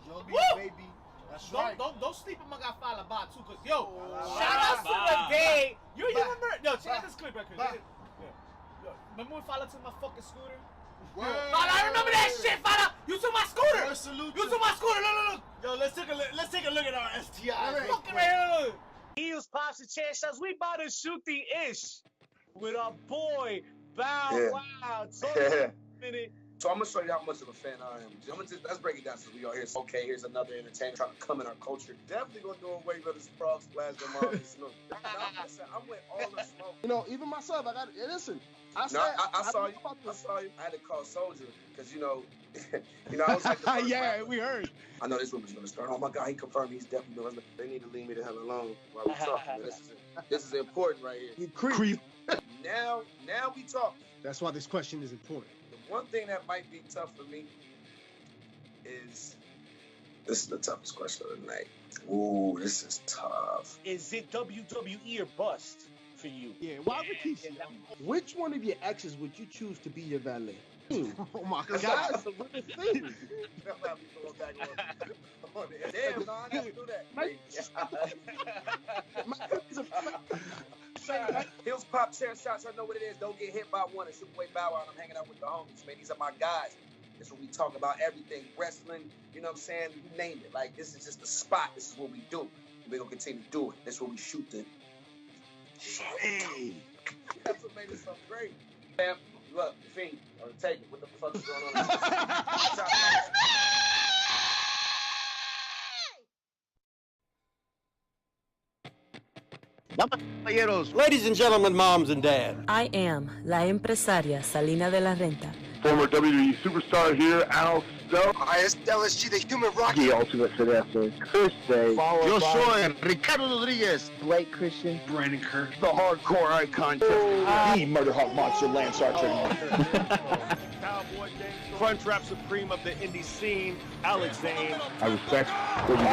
Joby, Woo! baby. That's right. Don't sleep on my guy Fala Ba too, cause yo, shout out to the day. You remember? Yo, check out this clip right quick. Remember when Fala took my fucking scooter? Fala, I remember that shit, Fala. You took my scooter. You took my scooter. Look. Yo, let's take a look at our STIs. Fucking right. Heels, pops, and chair shots. We about to shoot the ish with our boy Bow Wow. Minute. So I'm gonna show you how much of a fan I am. Let's break it down since we are here. So, okay, here's another entertainer trying to come in our culture. Definitely gonna do away with the frog splash them all this smoke. I'm with all the smoke. You know, even myself, I got to listen. I saw you. I had to call Soldier because you know, I was like, yeah, we heard. I know this rumor's gonna start. Oh my God, he confirmed he's definitely doing it. They need to leave me the hell alone while we talking. This is important right here. You creep. Now we talk. That's why this question is important. The one thing that might be tough for me is this is the toughest question of the night. Ooh, this is tough. Is it WWE or bust for you? Yeah, why Rikishi? Which one of your exes would you choose to be your valet? Oh my God, that's a real thing. Damn, no, I gotta do that. Hills pop chair shots. I know what it is. Don't get hit by one. It's your boy Bow Wow. I'm hanging out with the homies, man. These are my guys. This is what we talk about. Everything wrestling. You know what I'm saying? You name it. Like this is just the spot. This is what we do. We're gonna continue to do it. That's what we shoot the. Hey. That's what made it so great. Man, look, the Fiend, or take it. What the fuck is going on? Ladies and gentlemen, moms and dads. I am la empresaria Salina de la Renta. Former WWE superstar here, Al Snow. LSG, the human rocket. The ultimate finesse, Chris Day. Yo soy Ricardo Rodriguez. Blake Christian. Brandon Kirk. The hardcore icon. The Murder Hawk Monster, Lance Archer. Cowboy Gang, Crunchwrap Supreme of the indie scene, Alex Zane. I respect what you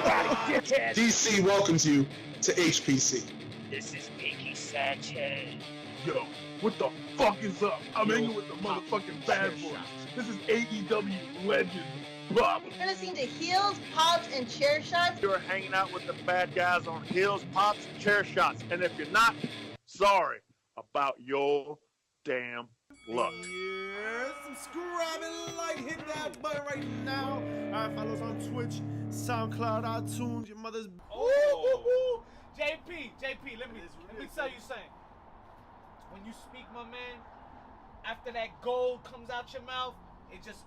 got. DC welcomes you to HPC. This is Pinky Sanchez. Yo, what the fuck is up? I'm hanging with the motherfucking bad boys. This is AEW legend, Bob. You're listening to Heels, Pops, and Chair Shots. You're hanging out with the bad guys on Heels, Pops, and Chair Shots. And if you're not, sorry about your damn luck. Yeah, subscribe and like, hit that button right now. All right, follow us on Twitch, SoundCloud, iTunes, your mother's. Oh. JP, let me tell you something. When you speak, my man, after that gold comes out your mouth, it just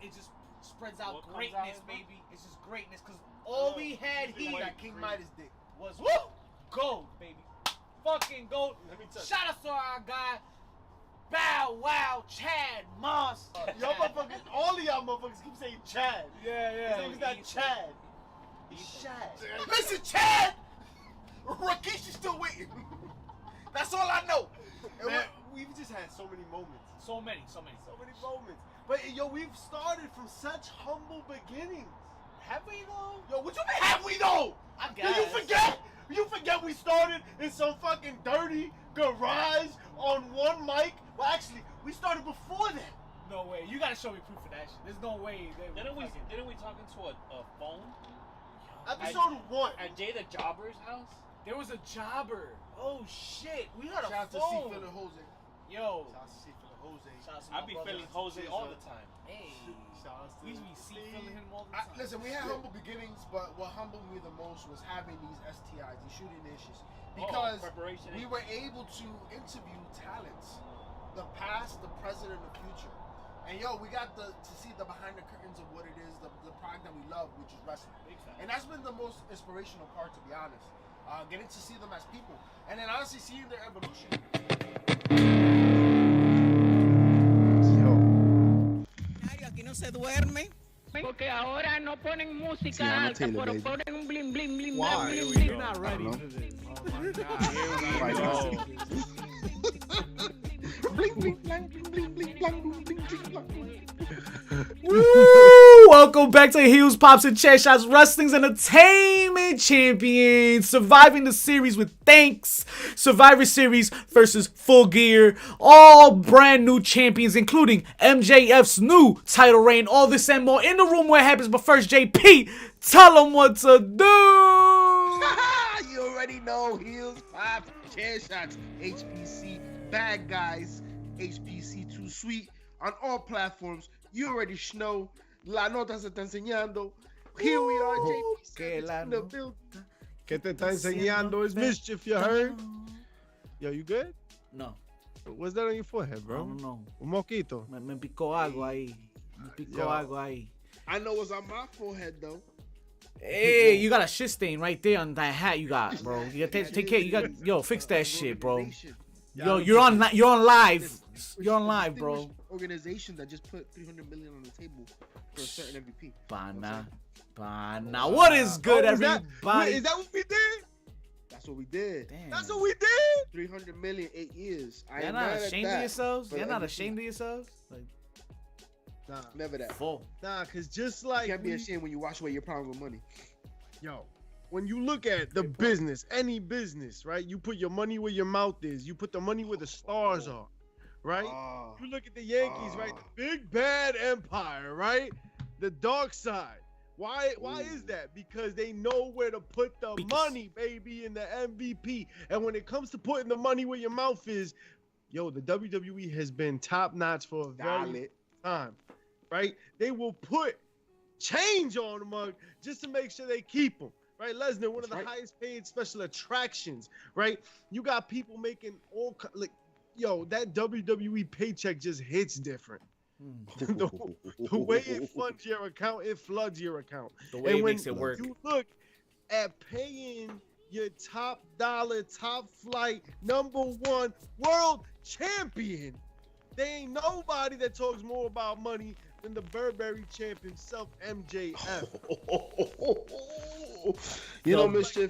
spreads out greatness, baby. It's just greatness, cause all we had here That King Midas dick was gold, baby. Fucking gold. Shout out to our guy, Bow Wow, Chad Moss. Y'all motherfuckers, all of y'all motherfuckers keep saying Chad. Yeah. His name is not Chad. He's Chad. Listen, Chad! Rakishi's still waiting. That's all I know. Man, we've just had so many moments. So many moments. But yo, we've started from such humble beginnings. Have we though? Yo, what you mean have we though? I guess. Did you forget? You forget we started in some fucking dirty garage on one mic? Well, actually, we started before that. No way. You gotta show me proof of that shit. There's no way. Didn't we talk into a phone? Episode 1. At Jay the Jobber's house? There was a jobber. Oh shit. We got a Shout out to phone. C. Philly Jose. Yo. Shout out to C. Philly Jose. I be feeling Jose all the time. Hey. Shout out to We be feeling him all the time. Listen, we had humble beginnings, but what humbled me the most was having these STIs, these shooting issues. Because we were able to interview talents. The past, the present, and the future. And yo, we got to see the behind the curtains of what it is, the product that we love, which is wrestling. And that's been the most inspirational part, to be honest. Getting to see them as people. And then honestly seeing their evolution. Aquí no se duerme. Porque ahora no ponen música alta, pero ponen un bling bling bling bling bling. You're not ready for this. Oh my God. Here we go. bling, bling, blang, bling, bling, bling, blang, bling, bling, bling, bling. Woo! Welcome back to Heels, Pops, and Chair Shots, Wrestling's Entertainment Champions. Surviving the series with thanks. Survivor Series versus Full Gear. All brand new champions, including MJF's new title reign. All this and more in the room where it happens. But first, JP, tell them what to do. You already know. Heels, Pops, Chair Shots, HPC, Bad Guys, HPC Too Sweet on all platforms. You already know. La nota se está enseñando. Here we are, JP. In the building. ¿Qué te está enseñando? It's Mischief, you heard? Yo, you good? No. What's that on your forehead, bro? I don't know. Un mosquito. Me picó algo ahí. I know what's on my forehead, though. Hey, you got a shit stain right there on that hat you got, bro. You gotta take care. You got fix that shit, bro. Yo, you're on live. You're on live, bro. Organization that just put $300 million on the table for a certain MVP. Bana. What is good, everybody? Is that what we did? That's what we did. Damn. That's what we did. $300 million, 8 years. You're not ashamed of yourselves? You're not ashamed of yourselves? Like, nah, never that. Full. Nah, cause just like you can't be ashamed when you wash away your problem with money. Yo, when you look at the business, any business, right? You put your money where your mouth is. You put the money where the stars are, right? You look at the Yankees, right? The big bad empire, right? The dark side. Why is that? Because they know where to put the money, baby, in the MVP. And when it comes to putting the money where your mouth is, yo, the WWE has been top notch for a very time, right? They will put change on the mug just to make sure they keep them. Right, Lesnar, one of the highest paid special attractions, right? You got people making all like, yo, that WWE paycheck just hits different. The way it funds your account, it floods your account. The way it makes it work. You look at paying your top dollar, top flight, #1 world champion. There ain't nobody that talks more about money than the Burberry champ himself, MJF. You know, Mischief,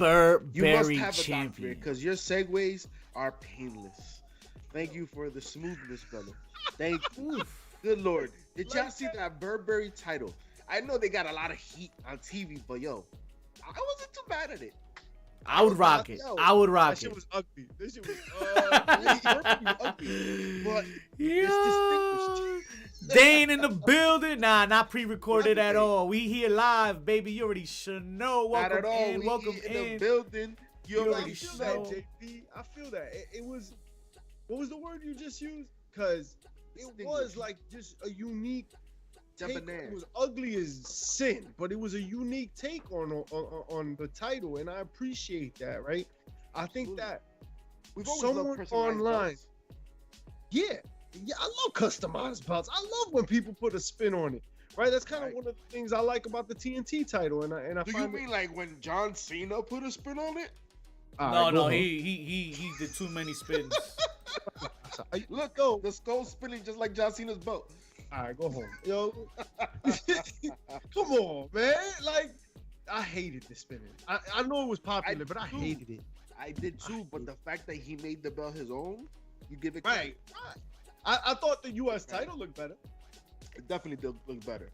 you must have a champion doctorate because your segues are painless. Thank you for the smoothness, brother. Thank you. Good Lord. Did y'all see that Burberry title? I know they got a lot of heat on TV, but yo, I wasn't too mad at it. I would rock it. I would rock it. That shit was ugly. This shit was ugly. But it's distinguished. Dane in the building. Nah, not pre-recorded at all. We here live, baby. You already should know. Welcome in. Welcome in the building. You already feel that, JP. I feel that. It was. What was the word you just used? Because it was like just a unique take. It was ugly as sin, but it was a unique take on the title, and I appreciate that. Right? I think that someone online. Yeah, I love customized belts. I love when people put a spin on it. Right? That's kind of one of the things I like about the TNT title. And I do you mean like when John Cena put a spin on it? No, he did too many spins. Look, go the skull spinning just like John Cena's belt. All right, go home, yo. Come on, man. Like, I hated the spinning. I know it was popular, but I hated it. I did too, but the fact that he made the belt his own, you give it right. I thought the U.S. title looked better. It definitely did look better.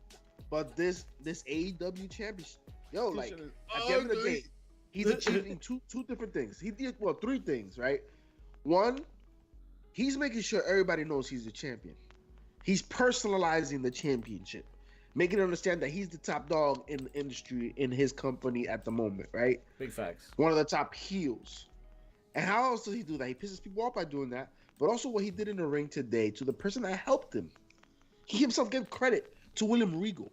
But this AEW championship, yo, like at the end of the day, he's achieving two different things. He did 3 things, right? One, he's making sure everybody knows he's the champion. He's personalizing the championship, making it understand that he's the top dog in the industry in his company at the moment, right? Big facts. One of the top heels. And how else does he do that? He pisses people off by doing that. But also what he did in the ring today to the person that helped him. He himself gave credit to William Regal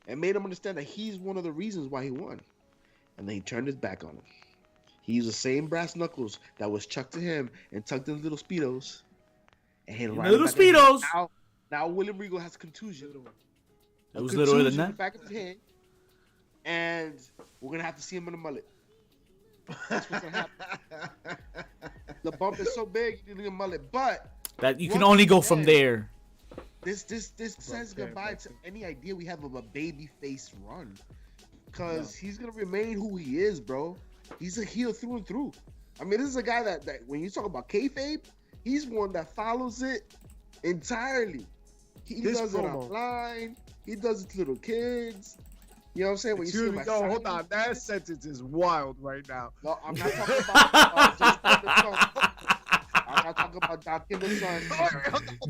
and made him understand that he's one of the reasons why he won. And then he turned his back on him. He used the same brass knuckles that was chucked to him and tucked in little Speedos. And hit right little Speedos. Now William Regal has contusion. It was littler than that. Back of his head. And we're going to have to see him in a mullet. That's what's gonna happen. The bump is so big, you need a mullet, but that you can only go from there. This says goodbye to any idea we have of a baby face run, because he's gonna remain who he is, bro. He's a heel through and through. I mean, this is a guy that when you talk about kayfabe, he's one that follows it entirely. He does it online. He does it to little kids. You know what I'm saying? When you see him at hold on. That sentence is wild right now. No, I'm not talking about I'm not talking about Doc Kim's son.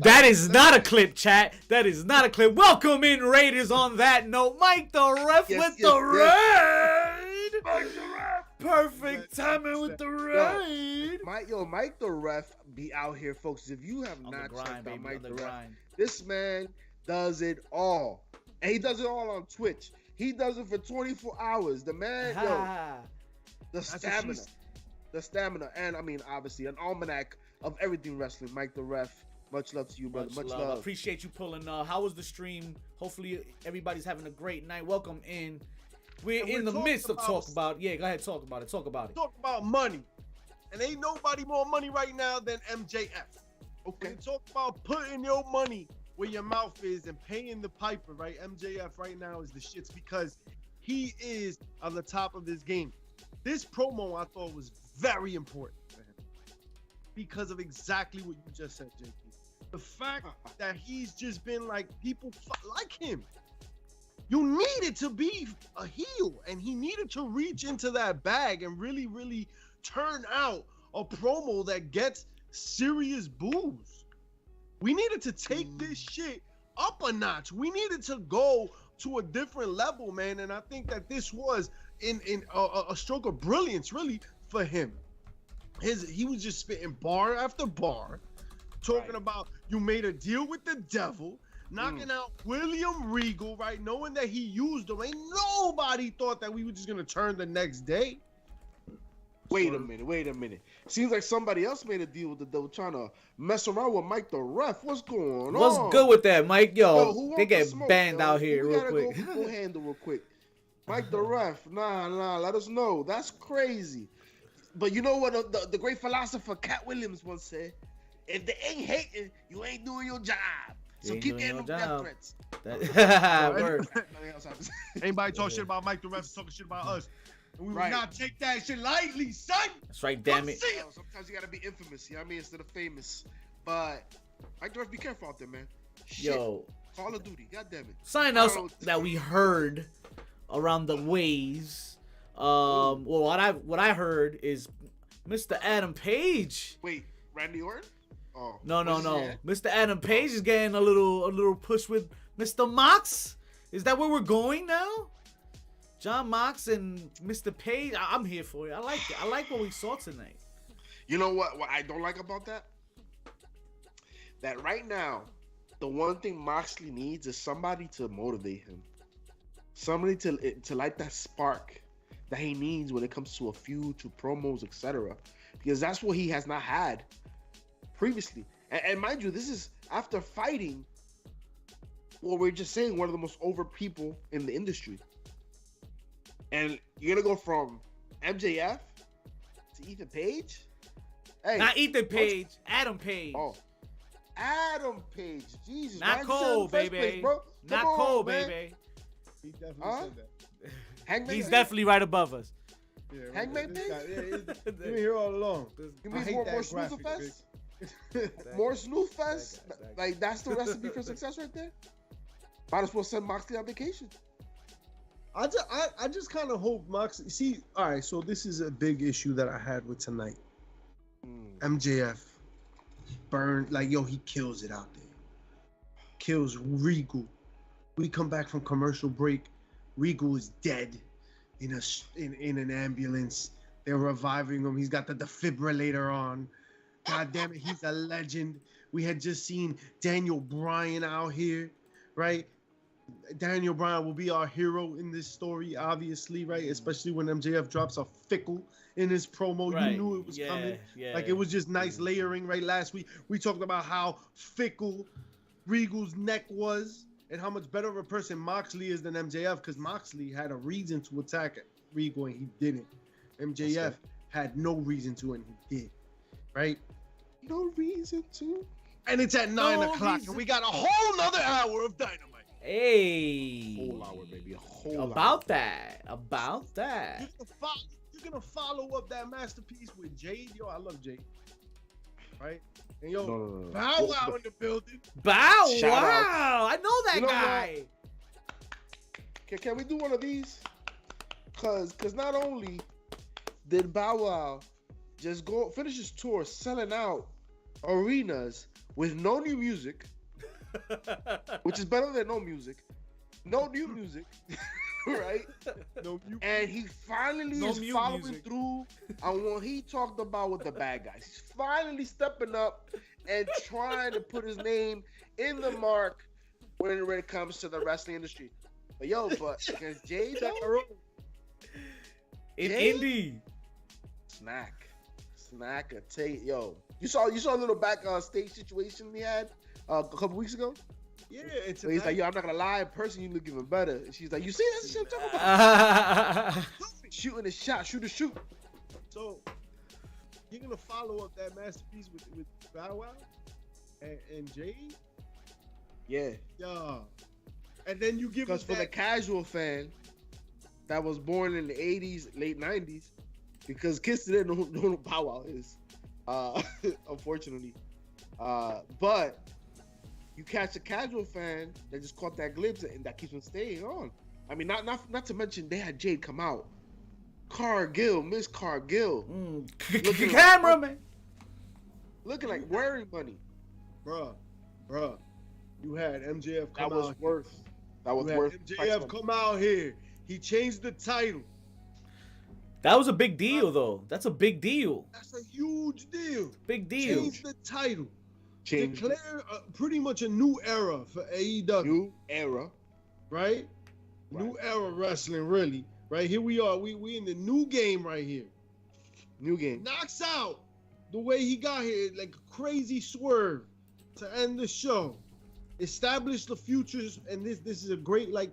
That is not a clip, chat. That is not a clip. Welcome in, Raiders. On that note, Mike the Ref with the raid. Mike the Ref. Perfect timing with the raid. Mike the Ref be out here, folks. If you have not checked out Mike the Ref, this man does it all. And he does it all on Twitch. He does it for 24 hours. The man, the stamina. And I mean, obviously, an almanac of everything wrestling. Mike the Ref. Much love to you, brother. Much love. Appreciate you pulling up. How was the stream? Hopefully, everybody's having a great night. Welcome in. We're in the midst of talk about. Yeah, go ahead. Talk about it. Talk about it. Talk about money. And ain't nobody more money right now than MJF. Okay. Talk about putting your money where your mouth is and paying the piper, right? MJF right now is the shits because he is on the top of this game. This promo I thought was very important for him because of exactly what you just said, JP. The fact that he's just been like, people like him. You needed to be a heel, and he needed to reach into that bag and really, really turn out a promo that gets serious boos. We needed to take this shit up a notch. We needed to go to a different level, man. And I think that this was in a stroke of brilliance, really, for him. He was just spitting bar after bar, talking about you made a deal with the devil, knocking out William Regal, right? Knowing that he used him. Ain't nobody thought that we were just gonna turn the next day. Wait a minute. Seems like somebody else made a deal with the devil trying to mess around with Mike the Ref. What's going on? What's good with that, Mike? Yo, they get banned out here real quick. Go handle real quick. Mike the Ref, nah, let us know. That's crazy. But you know what the great philosopher Cat Williams once said? If they ain't hating, you ain't doing your job. So keep getting them death threats. Word. Anybody talk shit about Mike the Ref, talking shit about us. We will not take that shit lightly, son. That's right, damn it. Sometimes you gotta be infamous, you know what I mean, instead of famous. But Mike the Ref, be careful out there, man. Shit. Yo. Call of Duty, goddamn it. Something else that we heard around the ways. Well, what I heard is Mr. Adam Page. Wait, Randy Orton? Oh. No. Mr. Adam Page is getting a little push with Mr. Mox. Is that where we're going now? John Mox and Mr. Page. I'm here for it. I like it. I like what we saw tonight. You know what I don't like about that? That right now, the one thing Moxley needs is somebody to motivate him. Somebody to light that spark that he needs when it comes to a feud, to promos, etc. Because that's what he has not had previously. And mind you, this is after fighting, well, we're just saying, one of the most over people in the industry. And you're gonna go from MJF to Ethan Page? Hey, not Ethan Page, Adam Page. Oh, Adam Page. Jesus. Not Cole, baby. Place, bro? Not Cole, baby. He definitely said that. Hangman He's definitely right above us. Yeah, Hangman Page? You've been here all along. You mean more Snoozer Fest? More Snooze Fest? Like, that's the recipe for success right there? Might as well send Moxley on vacation. I just kind of hope Moxley. See, all right, so this is a big issue that I had with tonight. MJF burned, like, yo, he kills it out there. Kills Regal. We come back from commercial break. Regal is dead in an ambulance. They're reviving him. He's got the defibrillator on. God damn it, he's a legend. We had just seen Daniel Bryan out here, right? Daniel Bryan will be our hero in this story, obviously, right? Especially when MJF drops a fickle in his promo. Right. You knew it was coming. Yeah. Like, it was just nice layering, right? Last week, we talked about how fickle Regal's neck was and how much better of a person Moxley is than MJF, because Moxley had a reason to attack Regal and he didn't. MJF had no reason to and he did, right? No reason to. And it's at 9 o'clock and we got a whole nother hour of Dynamite. Hey. Whole hour, baby. A whole About hour. that. You're gonna follow up that masterpiece with Jade. Yo, I love Jade. Right? And yo, No. Bow Wow in the building. Bow Shout Wow. I know that You know guy. Can we do one of these? Cause not only did Bow Wow just go finish his tour selling out arenas with no new music, which is better than no music, no new music, right? No, and he finally is following through on what he talked about with the bad guys. He's finally stepping up and trying to put his name in the mark when it comes to the wrestling industry. But against Jay, in Indy, Snack a Tate, yo. You saw a little backstage situation we had a couple weeks ago. Yeah, so he's like, yo, I'm not gonna lie, in person you look even better. And she's like, you see that's the shit I'm talking about? Shooting a shot, shoot a shoot. So you're gonna follow up that masterpiece with Bow Wow and Jay? Yeah. Yeah. And then you give us for the casual fan that was born in the 80s, late 90s, because kids today don't know who Bow Wow is, unfortunately. But you catch a casual fan that just caught that glimpse and that keeps them staying on. I mean, not to mention they had Jade come out. Miss Cargill. Cameraman. Looking like wearing money. Bruh. You had MJF come out. That was worth. MJF come out here. He changed the title. That was a big deal, though. That's a big deal. That's a huge deal. Big deal. Change the title. Declare pretty much a new era for AEW. New era. Right? New era wrestling, really. Right? Here we are. We in the new game right here. New game. Knocks out the way he got here, like a crazy swerve to end the show. Establish the futures, and this is a great, like,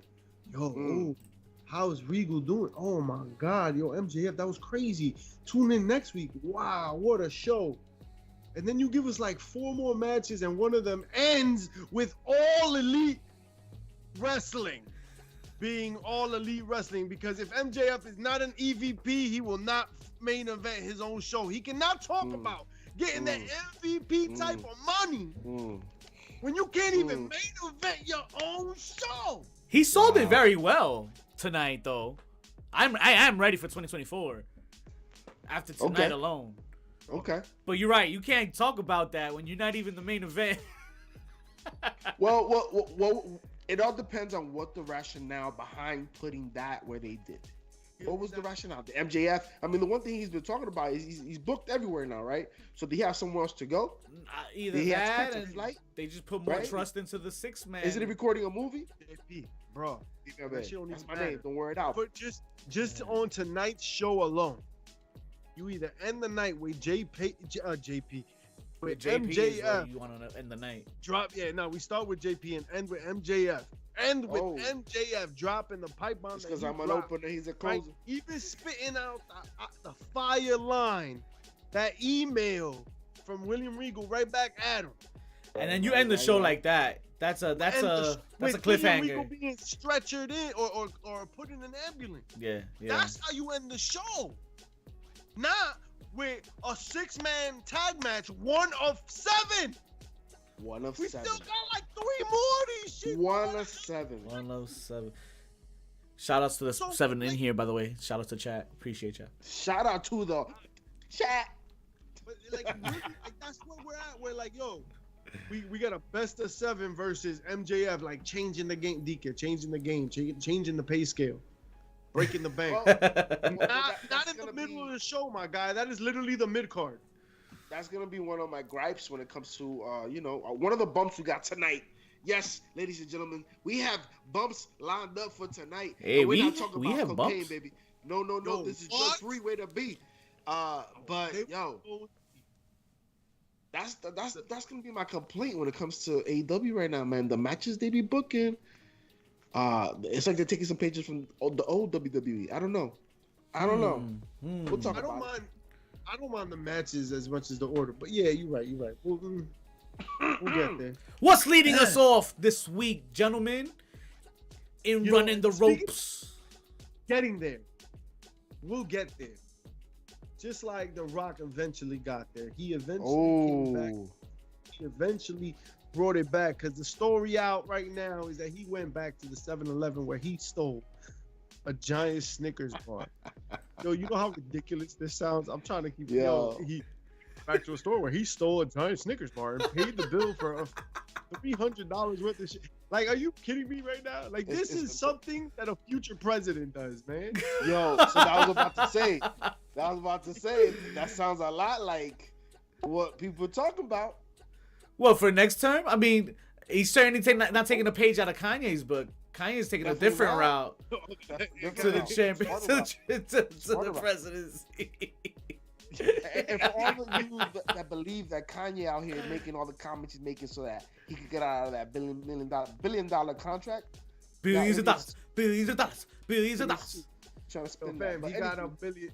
yo, how's Regal doing? Oh my God, yo, MJF, that was crazy. Tune in next week. Wow, what a show. And then you give us like 4 more matches, and one of them ends with All Elite Wrestling being All Elite Wrestling, because if MJF is not an EVP, he will not main event his own show. He cannot talk about getting that MVP type of money when you can't even main event your own show. He sold it very well tonight, though. I am ready for 2024 after tonight alone. Okay. But you're right. You can't talk about that when you're not even the main event. Well, it all depends on what the rationale behind putting that where they did. What was the rationale? The MJF. I mean, the one thing he's been talking about is he's booked everywhere now, right? So did he have somewhere else to go? Either that, and they just put more trust into the 6-man. Is it recording a movie? JP, bro, that's my name. Don't wear it out. But just on tonight's show alone, you either end the night with JP, with MJF. You want to end the night? We start with JP and end with MJF. End with MJF dropping the pipe bomb. Because I'm an opener, he's a closer. Right? Even spitting out the fire line, that email from William Regal right back at him. And then you end the show like that. That's a cliffhanger. Regal being stretchered in or put in an ambulance. Yeah. That's how you end the show. Not with a 6-man tag match, 1 of 7. 1 of 7. We still got like 3 more of these shit. 1 of 7. 1 of 7. Shout outs to the 7 in here, by the way. Shout out to chat. Appreciate y'all. Shout out to the chat. But like, really, like that's where we're at. We're like, yo, we got a best of 7 versus MJF, like changing the game, DK, changing the game, changing the pay scale, breaking the bank. Not in the middle of the show, my guy. That is literally the mid card. That's gonna be one of my gripes when it comes to one of the bumps we got tonight. Yes, ladies and gentlemen, we have bumps lined up for tonight. Hey, we're not talking about have cocaine, bumps? baby. No. This is just free way to be. But yo, that's gonna be my complaint when it comes to AEW right now, man. The matches they be booking, it's like they're taking some pages from the old WWE. I don't know. We'll talk about it. I don't mind the matches as much as the order, but yeah, you're right. We'll get there. What's leading us off this week, gentlemen? Running the ropes. Getting there. We'll get there. Just like The Rock eventually got there. He eventually came back he eventually brought it back, because the story out right now is that he went back to the 7-Eleven where he stole a giant Snickers bar. Yo, you know how ridiculous this sounds? I'm trying to keep he back to a store where he stole a giant Snickers bar and paid the bill for $300 worth of shit. Like, are you kidding me right now? Like, this is something that a future president does, man. Yo, so I was about to say, that sounds a lot like what people talk about. Well, for next term, I mean, he's certainly not taking a page out of Kanye's book. Kanye's taking a different route to the champion, to the presidency. And for all of you that believe that Kanye out here making all the comments he's making so that he could get out of that billion dollar contract, billions of dollars. Trying to spend that. But he got a billion.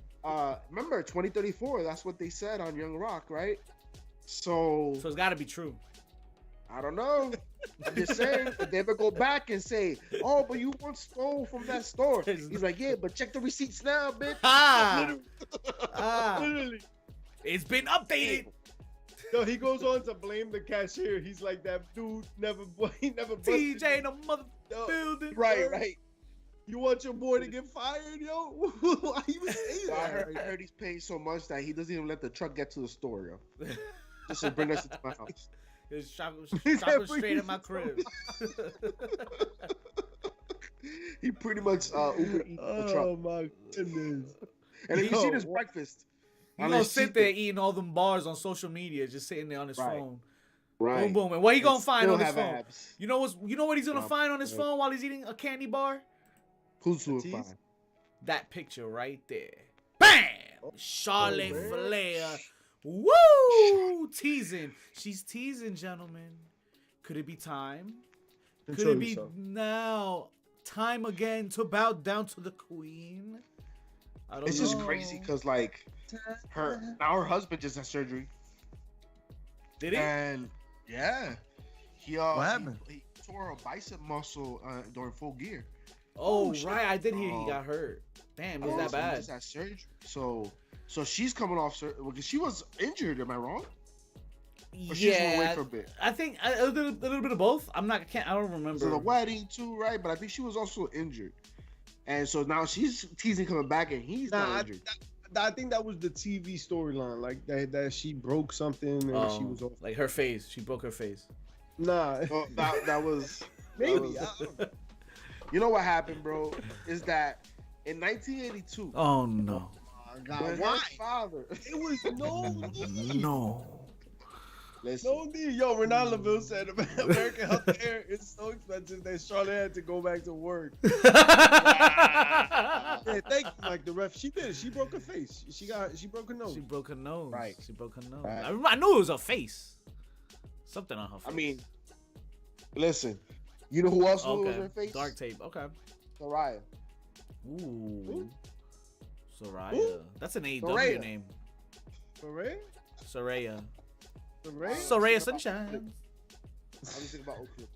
Remember 2034? That's what they said on Young Rock, right? So it's got to be true. I don't know. I'm just saying, if they ever go back and say, "Oh, but you once stole from that store," he's like, "Yeah, but check the receipts now, bitch." Literally. It's been updated. So he goes on to blame the cashier. He's like, that dude never busted. TJ in the mother building. Right. You want your boy to get fired, yo? Why you say that? I heard he's paying so much that he doesn't even let the truck get to the store, yo. Just to bring us to my house. Just shop straight at my crib. He pretty much Uber Eats the truck. Oh my goodness! And then you see this breakfast. He gonna sit there eating all them bars on social media, just sitting there on his phone. Right. Boom, boom. And what he gonna find on his phone? Abs. You know what he's gonna find on his phone while he's eating a candy bar? Who's gonna find? That picture right there. Bam! Charlotte Flair. Woo! Teasing. She's teasing, gentlemen. Could it be time? Could it be now? Time again to bow down to the queen? I don't know. It's just crazy because like her husband just had surgery. Did he? And yeah, what happened? He tore a bicep muscle during full gear. Oh right, I did hear he got hurt. Damn, was that bad? He just had surgery. So she's coming off surgery because she was injured. Am I wrong? Or she's away for a bit. I think a little bit of both. I don't remember. So the wedding too, right? But I think she was also injured, and so now she's teasing coming back, and he's not injured. I think that was the TV storyline, like that she broke something and she was off. Like her face, she broke her face. Nah, that was maybe. You know what happened, bro? Is that in 1982? Oh no! When her father, it was no. Listen. No need. Yo, Renata Laville said American healthcare is so expensive that Charlotte had to go back to work. Yeah, thank you. Like the ref, she did. She broke her face. She broke her nose. She broke her nose. Right. She broke her nose. Right. I knew it was her face. Something on her face. I mean, listen. You know who else was her face? Dark tape. Okay. Soraya. Ooh. Soraya. That's an AEW name. Soraya? Soraya. Soraya? Soraya Sunshine. I was thinking about Oak Cliff.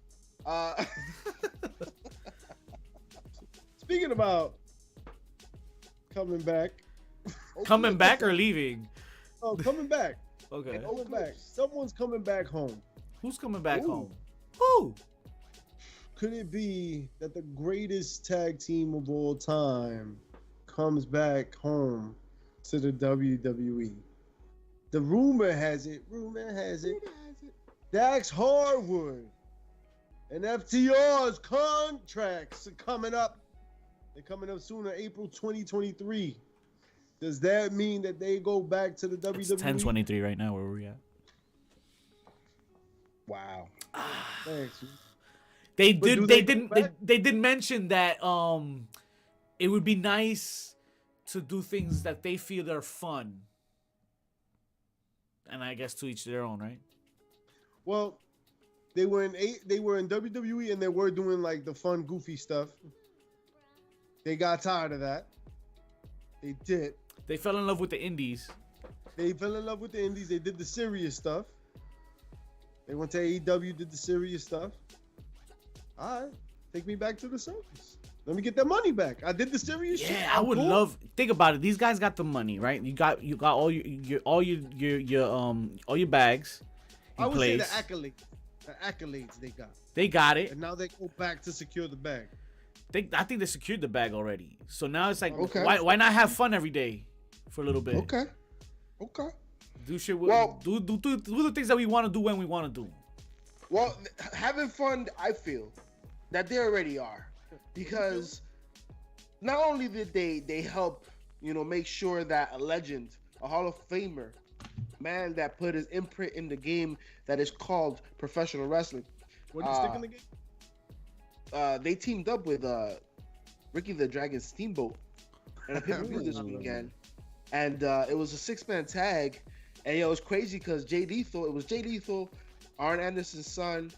Speaking about coming back. Coming back or leaving? Oh, coming back. Okay. Coming back. Someone's coming back home. Who's coming back home? Who? Could it be that the greatest tag team of all time comes back home to the WWE? The rumor has it, Dax Harwood and FTR's contracts are coming up. They're coming up soon in April 2023. Does that mean that they go back to the WWE? It's 10:23 right now. Where are we at? Wow. Thanks. They did mention that it would be nice to do things that they feel are fun. And I guess to each their own, right? Well, they were in WWE and they were doing like the fun, goofy stuff. They got tired of that. They did. They fell in love with the indies. They fell in love with the indies. They did the serious stuff. They went to AEW, did the serious stuff. All right, take me back to the surface. Let me get that money back. I did the serious shit. Yeah, I would love. Think about it. These guys got the money, right? You got all your bags. I would say place. the accolades they got. They got it. And now they go back to secure the bag. I think they secured the bag already. So now it's like, Okay. why not have fun every day for a little bit? Okay. Do shit. Well- do the things that we want to do when we want to do. Well, having fun, I feel that they already are, because not only did they help, make sure that a legend, a Hall of Famer, man that put his imprint in the game that is called professional wrestling. What you stick in the game? They teamed up with Ricky the Dragon Steamboat and a pay-per-view this weekend, and it was a 6-man tag, and it was crazy because Jay Lethal, Arn Anderson's son,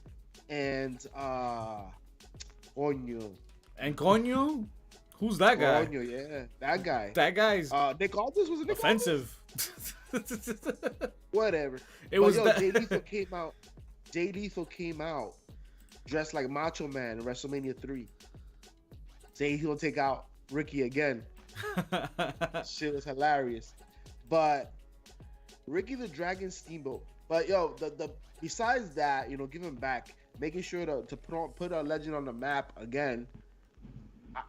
and Coño. And Coño? Who's that guy? Coño, yeah, that guy. That guy's Nick Aldis, was it Nick offensive. Aldis? Whatever. Jay Lethal came out dressed like Macho Man in WrestleMania 3. Saying he'll take out Ricky again. Shit was hilarious. But Ricky the Dragon Steamboat. But the besides that, giving back, making sure to put a legend on the map again.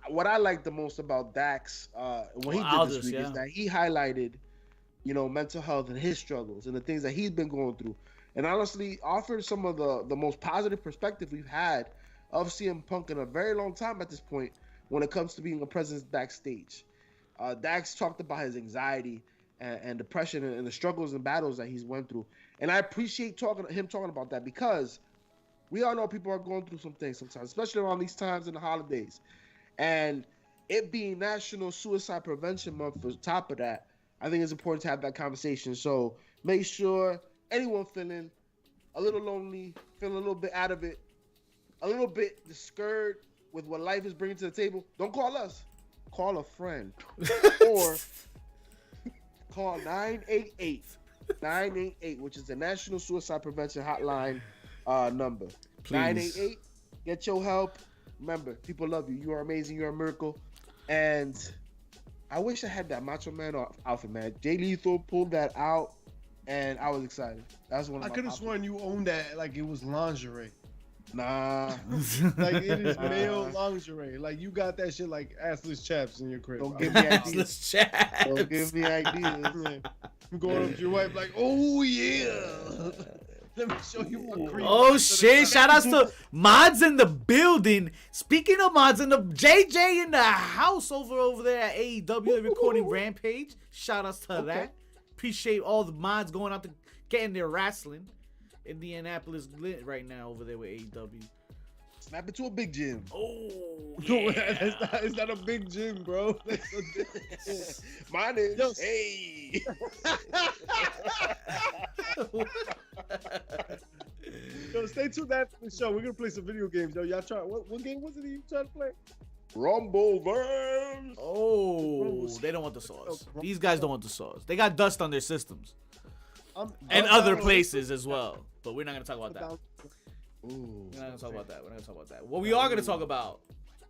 What I like the most about Dax when he did this week is that he highlighted, mental health and his struggles and the things that he's been going through, and honestly offered some of the most positive perspective we've had of CM Punk in a very long time at this point when it comes to being a presence backstage. Dax talked about his anxiety and depression and the struggles and battles that he's went through, and I appreciate him talking about that, because we all know people are going through some things sometimes, especially around these times in the holidays. And it being National Suicide Prevention Month for top of that, I think it's important to have that conversation. So make sure anyone feeling a little lonely, feeling a little bit out of it, a little bit discouraged with what life is bringing to the table, don't call us. Call a friend. Or call 988, which is the National Suicide Prevention Hotline number. Please. 988, get your help. Remember, people love you. You are amazing. You're a miracle. And I wish I had that Macho Man outfit, man. Jay Lethal pulled that out, and I was excited. That's one of my. I could have sworn you owned that like it was lingerie. Nah. Like it is male lingerie. Like you got that shit like assless chaps in your crib. Don't give me ideas. Assless chaps. Don't give me ideas. I'm going up to your wife like, oh yeah. Let me show you what cream. Oh shit! Shout outs to mods in the building. Speaking of mods, in the JJ in the house over there at AEW recording Rampage. Shout outs to that. Appreciate all the mods going out to getting their wrestling. Indianapolis lit right now over there with AEW. Snap it to a big gym. Oh, yeah. It's not a big gym, bro. Mine is. Hey. Yo, stay tuned after the show. We're gonna play some video games, yo. Y'all try. What game was it you trying to play? Rumbleverse. Oh, they don't want the sauce. These guys don't want the sauce. They got dust on their systems. And other places as well. But we're not gonna talk about that. Ooh, We're not gonna talk about that. What we are gonna talk about.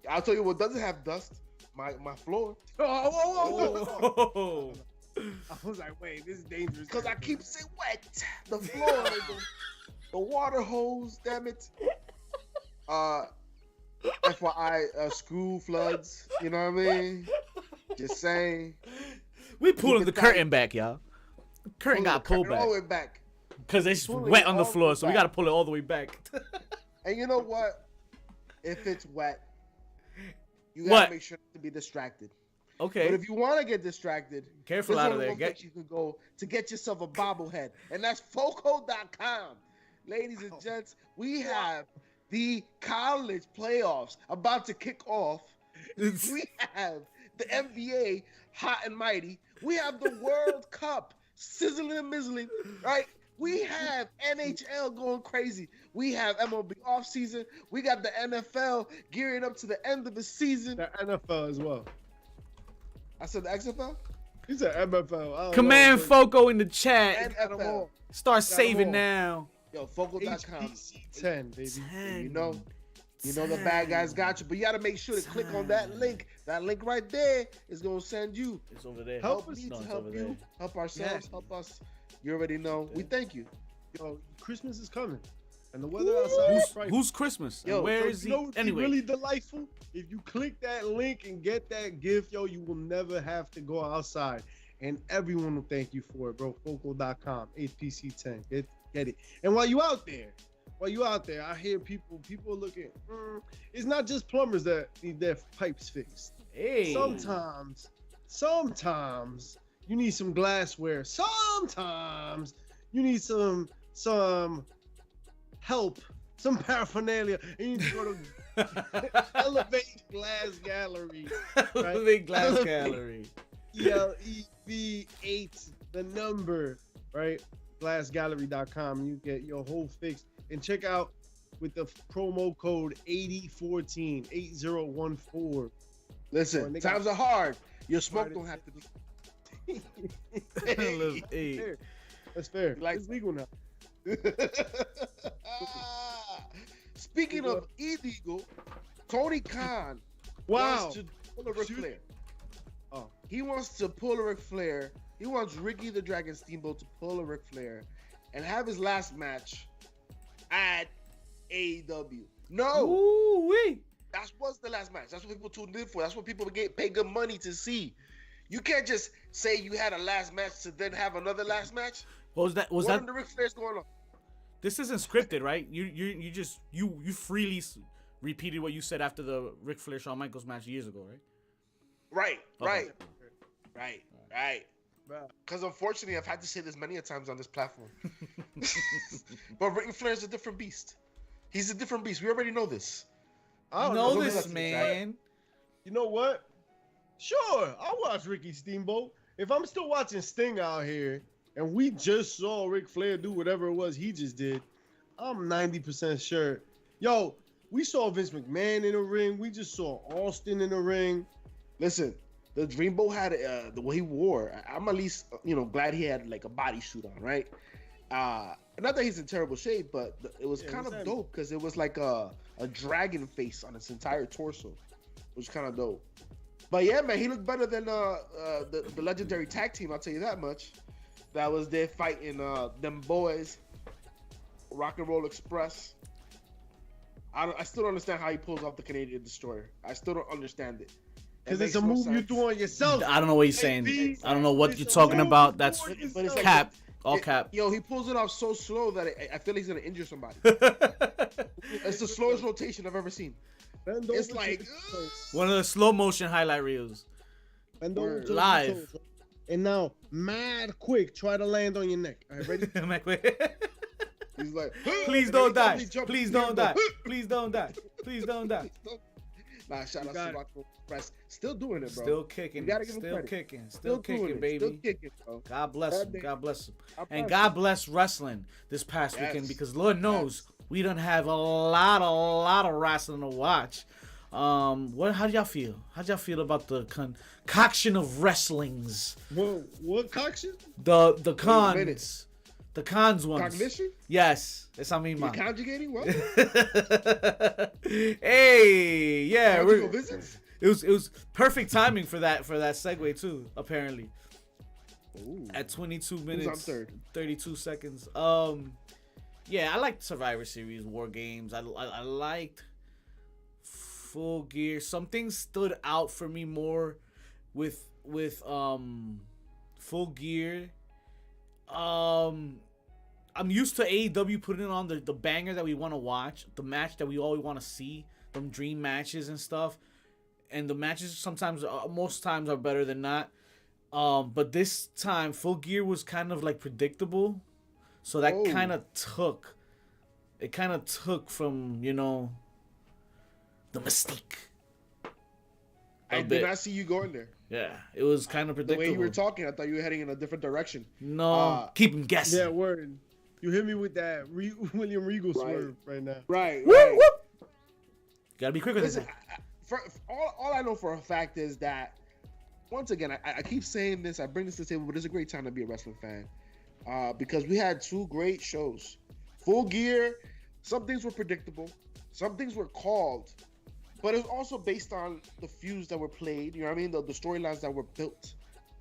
I'll tell you what doesn't have dust. My floor. Oh. I was like, wait, this is dangerous. Because I keep it wet. The floor, the water hose, damn it. FYI, screw floods. You know what I mean? Just saying. We pulling the curtain back, y'all. The curtain got pulled back. All the way back. Because it's wet on the floor, so we got to pull it all the way back. And you know what? If it's wet, you got to make sure to be distracted. Okay. But if you want to get distracted, careful out of there. You can go to get yourself a bobblehead, and that's Foco.com. Ladies and gents, we have the college playoffs about to kick off. We have the NBA hot and mighty. We have the World Cup sizzling and mizzling, right? We have NHL going crazy. We have MLB offseason. We got the NFL gearing up to the end of the season. The NFL as well. I said the XFL? He said MFL. Command Foco in the chat. NFL. Start saving now. Yo, Foco.com. HPC 10, baby. 10. You know the bad guys got you, but you got to make sure to click on that link. That link right there is going to send you. It's over there. Help us to help you. Help ourselves. Help us. You already know. We thank you. Yo, Christmas is coming, and the weather outside is frightful. Who's Christmas? Yo, where so is you he? know what's Anyway, really delightful? If you click that link and get that gift, yo, you will never have to go outside, and everyone will thank you for it, bro. Focal.com, HPC10, get it. And while you out there, I hear people are looking. It's not just plumbers that need their pipes fixed. Hey. Sometimes you need some glassware. Sometimes you need some help, some paraphernalia, and you need to go to Elevate Glass Gallery. Right? Elevate Glass Gallery. ELEV8, the number, right? Glassgallery.com. You get your whole fix. And check out with the promo code 8014, 8014. Listen, times are hard. Your smoke don't have to be. Hey. That's fair. It's legal now. Speaking of illegal, Tony Khan wants to pull a Ric Flair. He wants to pull a Ric Flair. He wants Ricky the Dragon Steamboat to pull a Ric Flair and have his last match at AEW. No. Ooh-wee. That was the last match. That's what people tuned in for. That's what people pay good money to see. You can't just say you had a last match to then have another last match. Was that the Ric Flair's going on? This isn't scripted, right? You just freely repeated what you said after the Ric Flair Shawn Michaels match years ago, right? Right. Because unfortunately, I've had to say this many a times on this platform. But Ric Flair's a different beast. He's a different beast. We already know this. I know this, man. You know what? Sure, I'll watch Ricky Steamboat. If I'm still watching Sting out here, and we just saw Ric Flair do whatever it was he just did, I'm 90% sure. Yo, we saw Vince McMahon in the ring. We just saw Austin in the ring. Listen, the Dreamboat had the way he wore. I'm at least glad he had like a bodysuit on, right? Not that he's in terrible shape, but it was kind of dope because it was like a dragon face on his entire torso, which was kind of dope. But yeah, man, he looked better than the legendary tag team. I'll tell you that much. That was there fighting them boys, Rock and Roll Express. I still don't understand how he pulls off the Canadian Destroyer. I still don't understand it. Because it's a move you do on yourself. I don't know what he's saying. I don't know what you're talking about. That's cap. All cap. Yo, he pulls it off so slow that I feel he's gonna injure somebody. It's the slowest rotation I've ever seen. It's like one of the slow motion highlight reels. Live. And now, mad quick, try to land on your neck. All right, ready? Mad quick. He's like, please don't die. Please don't die. Please don't die. Please don't die. Nah, shout out to Rock Express. Still doing it, bro. Still kicking. Still kicking, baby. Still kicking, bro. God bless him. God bless him. And God bless wrestling this past weekend because Lord knows we don't have a lot of wrestling to watch. How do y'all feel? How do y'all feel about the concoction of wrestlings? What concoction? The cons. The cons ones. Cognition? Yes. Esa misma. You're conjugating? What? Hey, yeah. Visits? It was perfect timing for that segue too, apparently. Ooh. At 22 minutes, 32 seconds. Yeah, I liked Survivor Series, War Games. I liked Full Gear. Some things stood out for me more with Full Gear. I'm used to AEW putting on the banger that we want to watch, the match that we always want to see, them dream matches and stuff. And the matches most times are better than not. But this time, Full Gear was kind of like predictable. So that kind of took from, the mystique. I did not see you going there. Yeah, it was kind of predictable. The way you were talking, I thought you were heading in a different direction. No, keep him guessing. Yeah, word. You hit me with that William Regal swerve right now. Right. Gotta be quicker than that. All I know for a fact is that, once again, I keep saying this, I bring this to the table, but it's a great time to be a wrestling fan. Because we had two great shows. Full Gear, some things were predictable, some things were called, but it was also based on the feuds that were played, you know what I mean? The storylines that were built.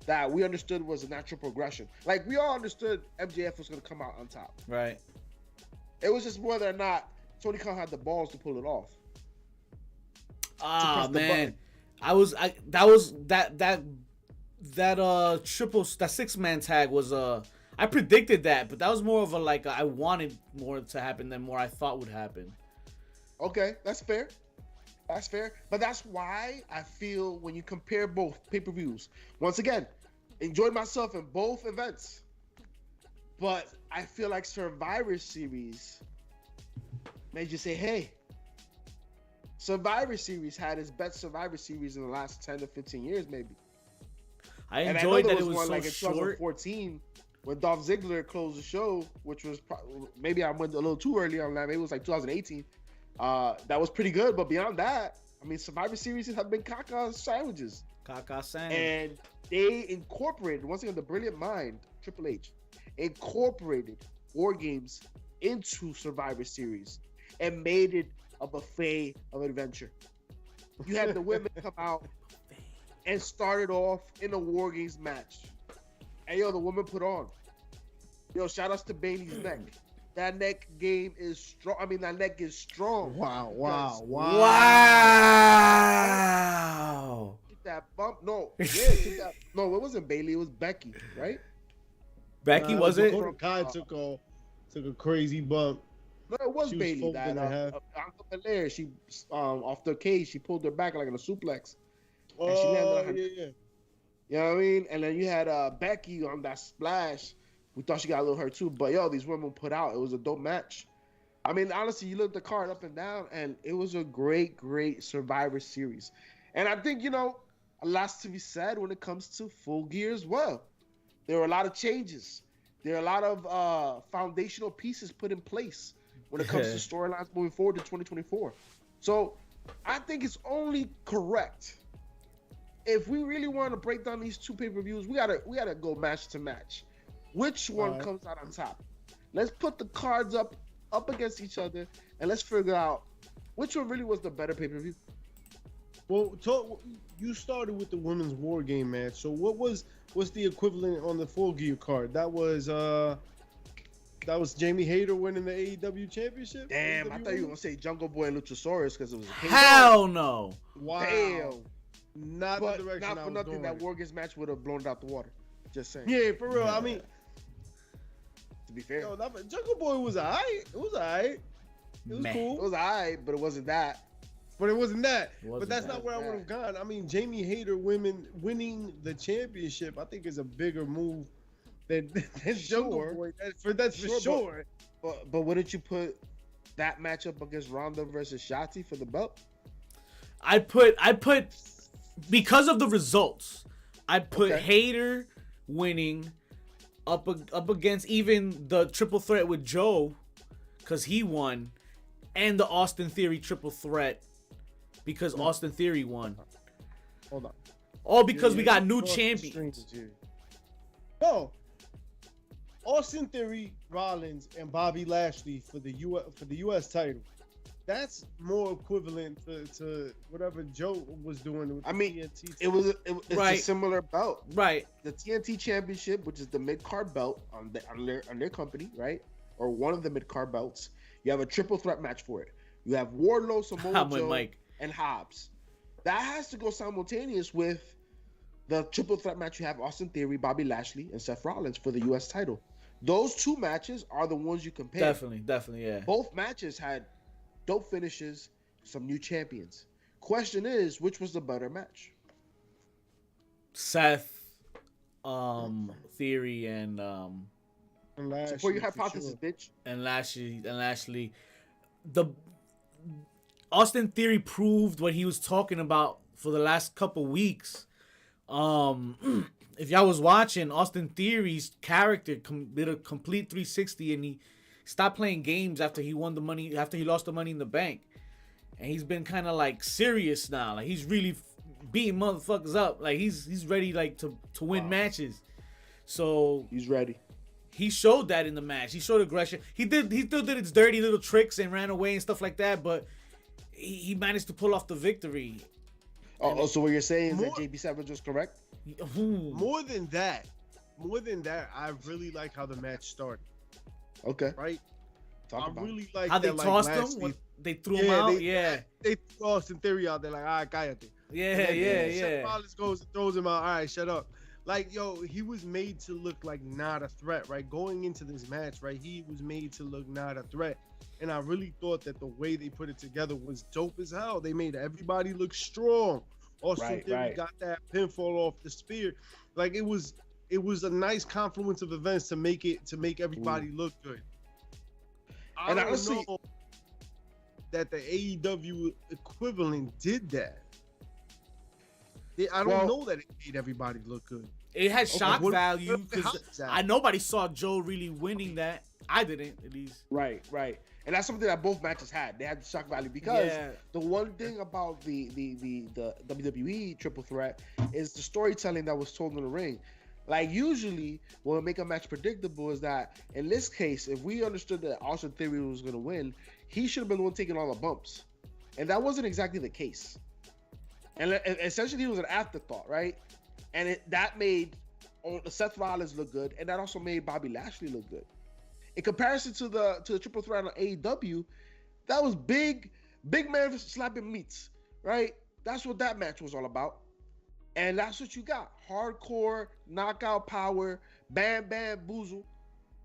that we understood was a natural progression. Like, we all understood MJF was going to come out on top. Right. It was just whether or not Tony Khan had the balls to pull it off. Ah, man. That triple, that 6-man tag was, I predicted that, but that was more of a, like, I wanted more to happen than more I thought would happen. Okay, that's fair. That's fair. But that's why I feel when you compare both pay-per-views, once again, enjoyed myself in both events. But I feel like Survivor Series made you say, hey, Survivor Series had its best Survivor Series in the last 10 to 15 years, maybe. I enjoyed that it was so like in short. 2014 when Dolph Ziggler closed the show, which was maybe I went a little too early on that. Maybe it was like 2018. That was pretty good, but beyond that, I mean, Survivor Series have been caca sandwiches. Caca sandwich. And they incorporated, once again, the brilliant mind, Triple H, incorporated War Games into Survivor Series and made it a buffet of adventure. You had the women come out and started off in a War Games match. And yo, the woman put on. Yo, shout outs to Bailey's neck. That neck game is strong. I mean, that neck is strong. Wow. Took that bump. No, took that. No, it wasn't Bailey. It was Becky, right? Becky, was it? Kai took a crazy bump. No, it was Bailey. That Bianca Belair, she off the cage, she pulled her back like in a suplex. And she landed on her. Yeah. You know what I mean? And then you had Becky on that splash. We thought she got a little hurt too, but yo, these women put out. It was a dope match. I mean, honestly, you look at the card up and down, and it was a great Survivor Series. And I think, you know, a lot's to be said when it comes to Full Gear as well. There were a lot of changes. There are a lot of foundational pieces put in place when it comes to storylines moving forward to 2024. So I think it's only correct. If we really want to break down these two pay-per-views, we gotta go match to match. Which one comes out on top? Let's put the cards up against each other, and let's figure out which one really was the better pay-per-view. Well, you started with the women's War Game match. So what's the equivalent on the Full Gear card? That was Jamie Hayter winning the AEW championship. Damn, I thought you were gonna say Jungle Boy and Luchasaurus because it was a hell no. Wow. Damn. Not the direction. Not for nothing. That War Games match would have blown it out the water. Just saying. Yeah, for real. I mean, to be fair, Jungle Boy was alright. It was alright. It was cool. It was alright, but it wasn't that. But that's not where I would have gone. I mean, Jamie Hayter winning the championship, I think, is a bigger move than Jungle Boy. That's for sure. But wouldn't you put that matchup against Ronda versus Shotzi for the belt? I put because of the results. I put Hayter winning up against even the triple threat with Joe, because he won, and the Austin Theory triple threat because Austin Theory won. Hold on. All because we got new champions. No. Austin Theory, Rollins, and Bobby Lashley for the US title. That's more equivalent to whatever Joe was doing with TNT. It's a similar belt. Right. The TNT Championship, which is the mid-card belt on their company, right? Or one of the mid-card belts. You have a triple threat match for it. You have Wardlow, Samoa Joe, and Hobbs. That has to go simultaneous with the triple threat match you have Austin Theory, Bobby Lashley, and Seth Rollins for the US title. Those two matches are the ones you compare. Definitely, yeah. Both matches had dope finishes, some new champions. Question is, which was the better match? Seth, Theory, and Lashley, support your hypothesis, bitch. And Lashley. The Austin Theory proved what he was talking about for the last couple weeks. If y'all was watching, Austin Theory's character did a complete 360, and he stopped playing games after he won the money, after he lost the Money in the Bank, and he's been kind of like serious now. Like he's really beating motherfuckers up. Like he's ready like to win matches. So he's ready. He showed that in the match. He showed aggression. He still did his dirty little tricks and ran away and stuff like that, but he managed to pull off the victory. Oh, so what you're saying is that JB Savage was correct? More than that, I really like how the match started. Okay. Right? I really like how that, they tossed him. When they threw him out. They threw Austin Theory out there like, all right, cállate. Yeah. Seth Rollins goes and throws him out. All right, shut up. Like, yo, he was made to look like not a threat, right? Going into this match, right? He was made to look not a threat. And I really thought that the way they put it together was dope as hell. They made everybody look strong. Austin Theory got that pinfall off the spear. Like, it was a nice confluence of events to make everybody look good. I don't know that the AEW equivalent did that. I don't know that it made everybody look good. It had shock value because nobody saw Joe really winning that. I didn't, at least. Right. And that's something that both matches had. They had shock value because the one thing about the WWE triple threat is the storytelling that was told in the ring. Like, usually when we make a match predictable is that in this case, if we understood that Austin Theory was going to win, he should have been the one taking all the bumps. And that wasn't exactly the case. And essentially he was an afterthought, right? And that made Seth Rollins look good, and that also made Bobby Lashley look good. In comparison to the triple threat on AEW, that was big man slapping meats, right? That's what that match was all about. And that's what you got. Hardcore, knockout power, bam, boozle.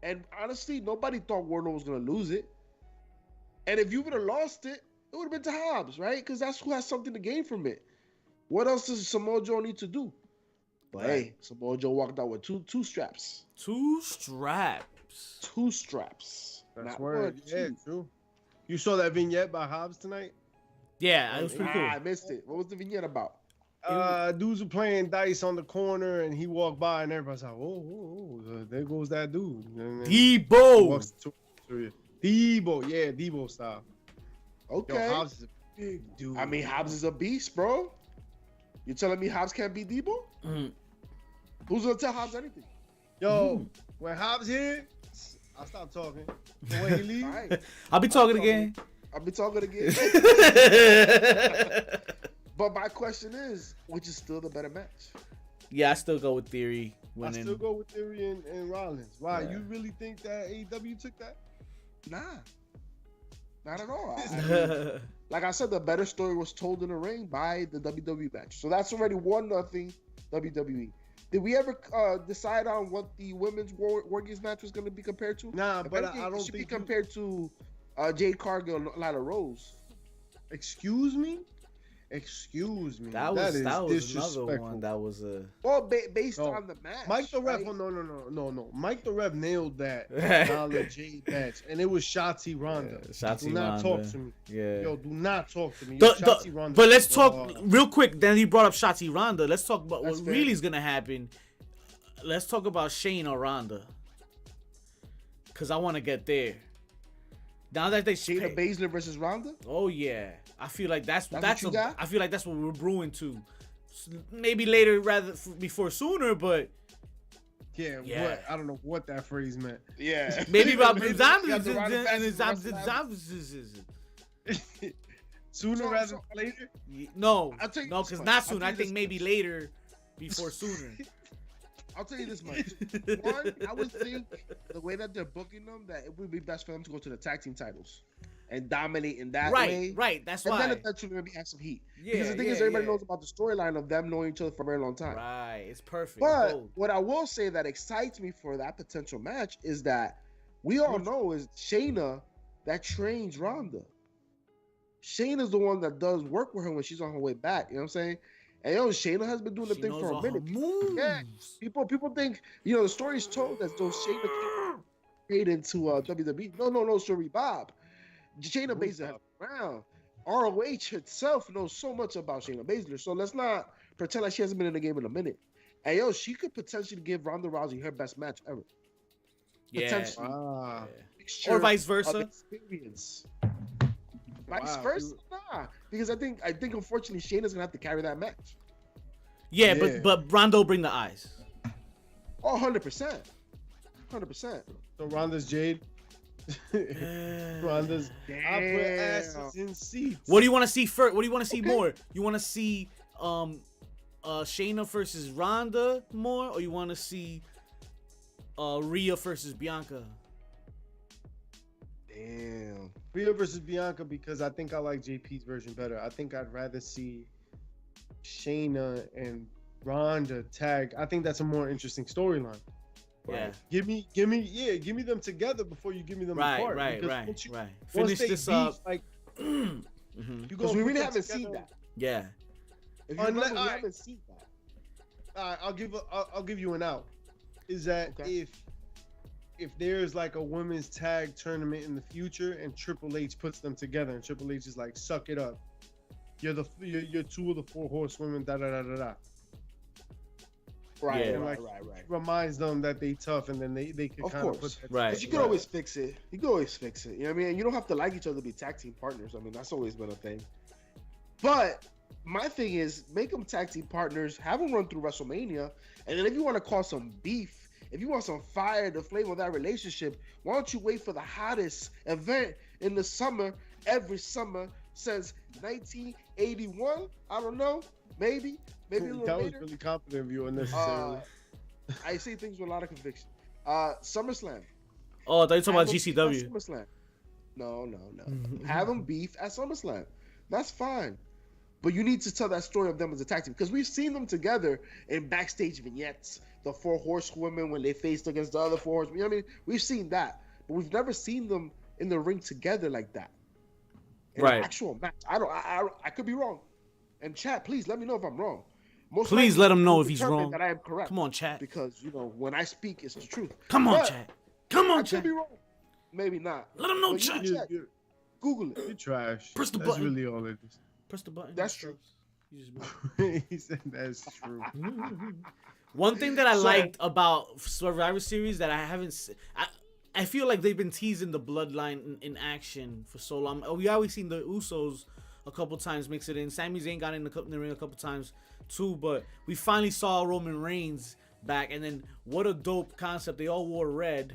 And honestly, nobody thought Wardlow was going to lose it. And if you would have lost it, it would have been to Hobbs, right? Because that's who has something to gain from it. What else does Samoa Joe need to do? But hey, Samoa Joe walked out with two straps. Two straps. That's word. Yeah, true. You saw that vignette by Hobbs tonight? Yeah, it was pretty cool. I missed it. What was the vignette about? Dudes were playing dice on the corner, and he walked by, and everybody's like, "Oh, there goes that dude." Debo, Debo style. Okay. Yo, Hobbs is a big dude. I mean, Hobbs is a beast, bro. You telling me Hobbs can't beat Debo? Who's gonna tell Hobbs anything? Yo, when Hobbs here, I'll stop talking. But when he leaves, I'll be talking again. But my question is, which is still the better match? Yeah, I still go with Theory winning. I still go with Theory and Rollins. Why? Yeah. You really think that AEW took that? Nah. Not at all. I mean, like I said, the better story was told in the ring by the WWE match. So that's already 1-0 WWE. Did we ever decide on what the women's War Games match was going to be compared to? Nah, but I don't think it should be compared to Jade Cargill and Lana Rose. Excuse me. That was another one. That was a based on the match. Mike the Ref. Right? No. Mike the Ref nailed that Lana Jade match, and it was Shotzi Ronda. Do not talk to me. Yeah. Yo, do not talk to me. Ronda. But let's talk real quick. Then he brought up Shotzi Ronda. Let's talk about what really is gonna happen. Let's talk about Shayna Ronda, because I want to get there. Now that they Shayna Baszler versus Ronda. Oh yeah. I feel like I feel like that's what we're brewing to. Maybe later, rather before sooner, but yeah. What I don't know what that phrase meant. Yeah, maybe about sooner rather than later. No, because not soon. I think maybe later, before sooner. I'll tell you this much. One, I would think the way that they're booking them, that it would be best for them to go to the tag team titles and dominate in that way. Right. That's why. And then eventually maybe have some heat. Because the thing is, everybody knows about the storyline of them knowing each other for a very long time. Right. It's perfect. But what I will say that excites me for that potential match is that we all know is Shayna that trains Ronda. Shayna's the one that does work with her when she's on her way back. You know what I'm saying? And Shayna has been doing the thing for a minute. Yeah, people think the story is told that those Shayna came into WWE. No, sorry, Bob. Shayna Baszler has been around. ROH itself knows so much about Shayna Baszler, so let's not pretend like she hasn't been in the game in a minute. And she could potentially give Ronda Rousey her best match ever. Yeah. Potentially. Or vice versa. Experience. Vice versa, nah. Because I think unfortunately Shayna's gonna have to carry that match. Yeah. but Ronda will bring the eyes. Oh, 100%. 100%. So Ronda's Jade. Ronda's. I put asses in seats. What do you want to see first? What do you want to see more? You want to see Shayna versus Ronda more, or you want to see Rhea versus Bianca? Damn. Rhea versus Bianca, because I think I like JP's version better. I think I'd rather see Shayna and Ronda tag. I think that's a more interesting storyline. Yeah. Give me them together before you give me them apart. Right. Finish this up. Like, because we really haven't seen that. Yeah. If you remember, we haven't seen that. All right, I'll give you an out. Is that if there's like a women's tag tournament in the future and Triple H puts them together and Triple H is like, suck it up. You're two of the 4 horsewomen, da da da da da. Right, and right. Reminds them that they tough, and then they can kind of put that. Right. Because you can always fix it. You can always fix it. You know what I mean? You don't have to like each other to be tag team partners. I mean, that's always been a thing. But my thing is, make them tag team partners, have them run through WrestleMania, and then if you want to cause some beef, if you want some fire to flame of that relationship, why don't you wait for the hottest event in the summer, every summer since 1981? I don't know. Maybe a little that later. Was really confident of you unnecessarily. I say things with a lot of conviction. SummerSlam. Oh, I thought you were talking about GCW. SummerSlam. No. Have them beef at SummerSlam. That's fine. But you need to tell that story of them as a tag team, because we've seen them together in backstage vignettes. The 4 horsewomen when they faced against the other 4 horsewomen. You know what I mean? We've seen that, but we've never seen them in the ring together like that. In an actual match. I could be wrong. And chat, please let me know if I'm wrong. Please let him know if he's wrong. That I am correct. Come on, chat. Because when I speak, it's the truth. Come on, chat. Come on, I chat. could be wrong. Maybe not. Let him know, but chat. Google it. You're trash. Press the That's button. really all it is. Press the button. That's true. He said that's true. One thing that I liked about Survivor Series that I haven't, I feel like they've been teasing the bloodline in action for so long. We always seen the Usos a couple times mix it in. Sami Zayn got in the ring a couple times too, but we finally saw Roman Reigns back, and then what a dope concept. They all wore red,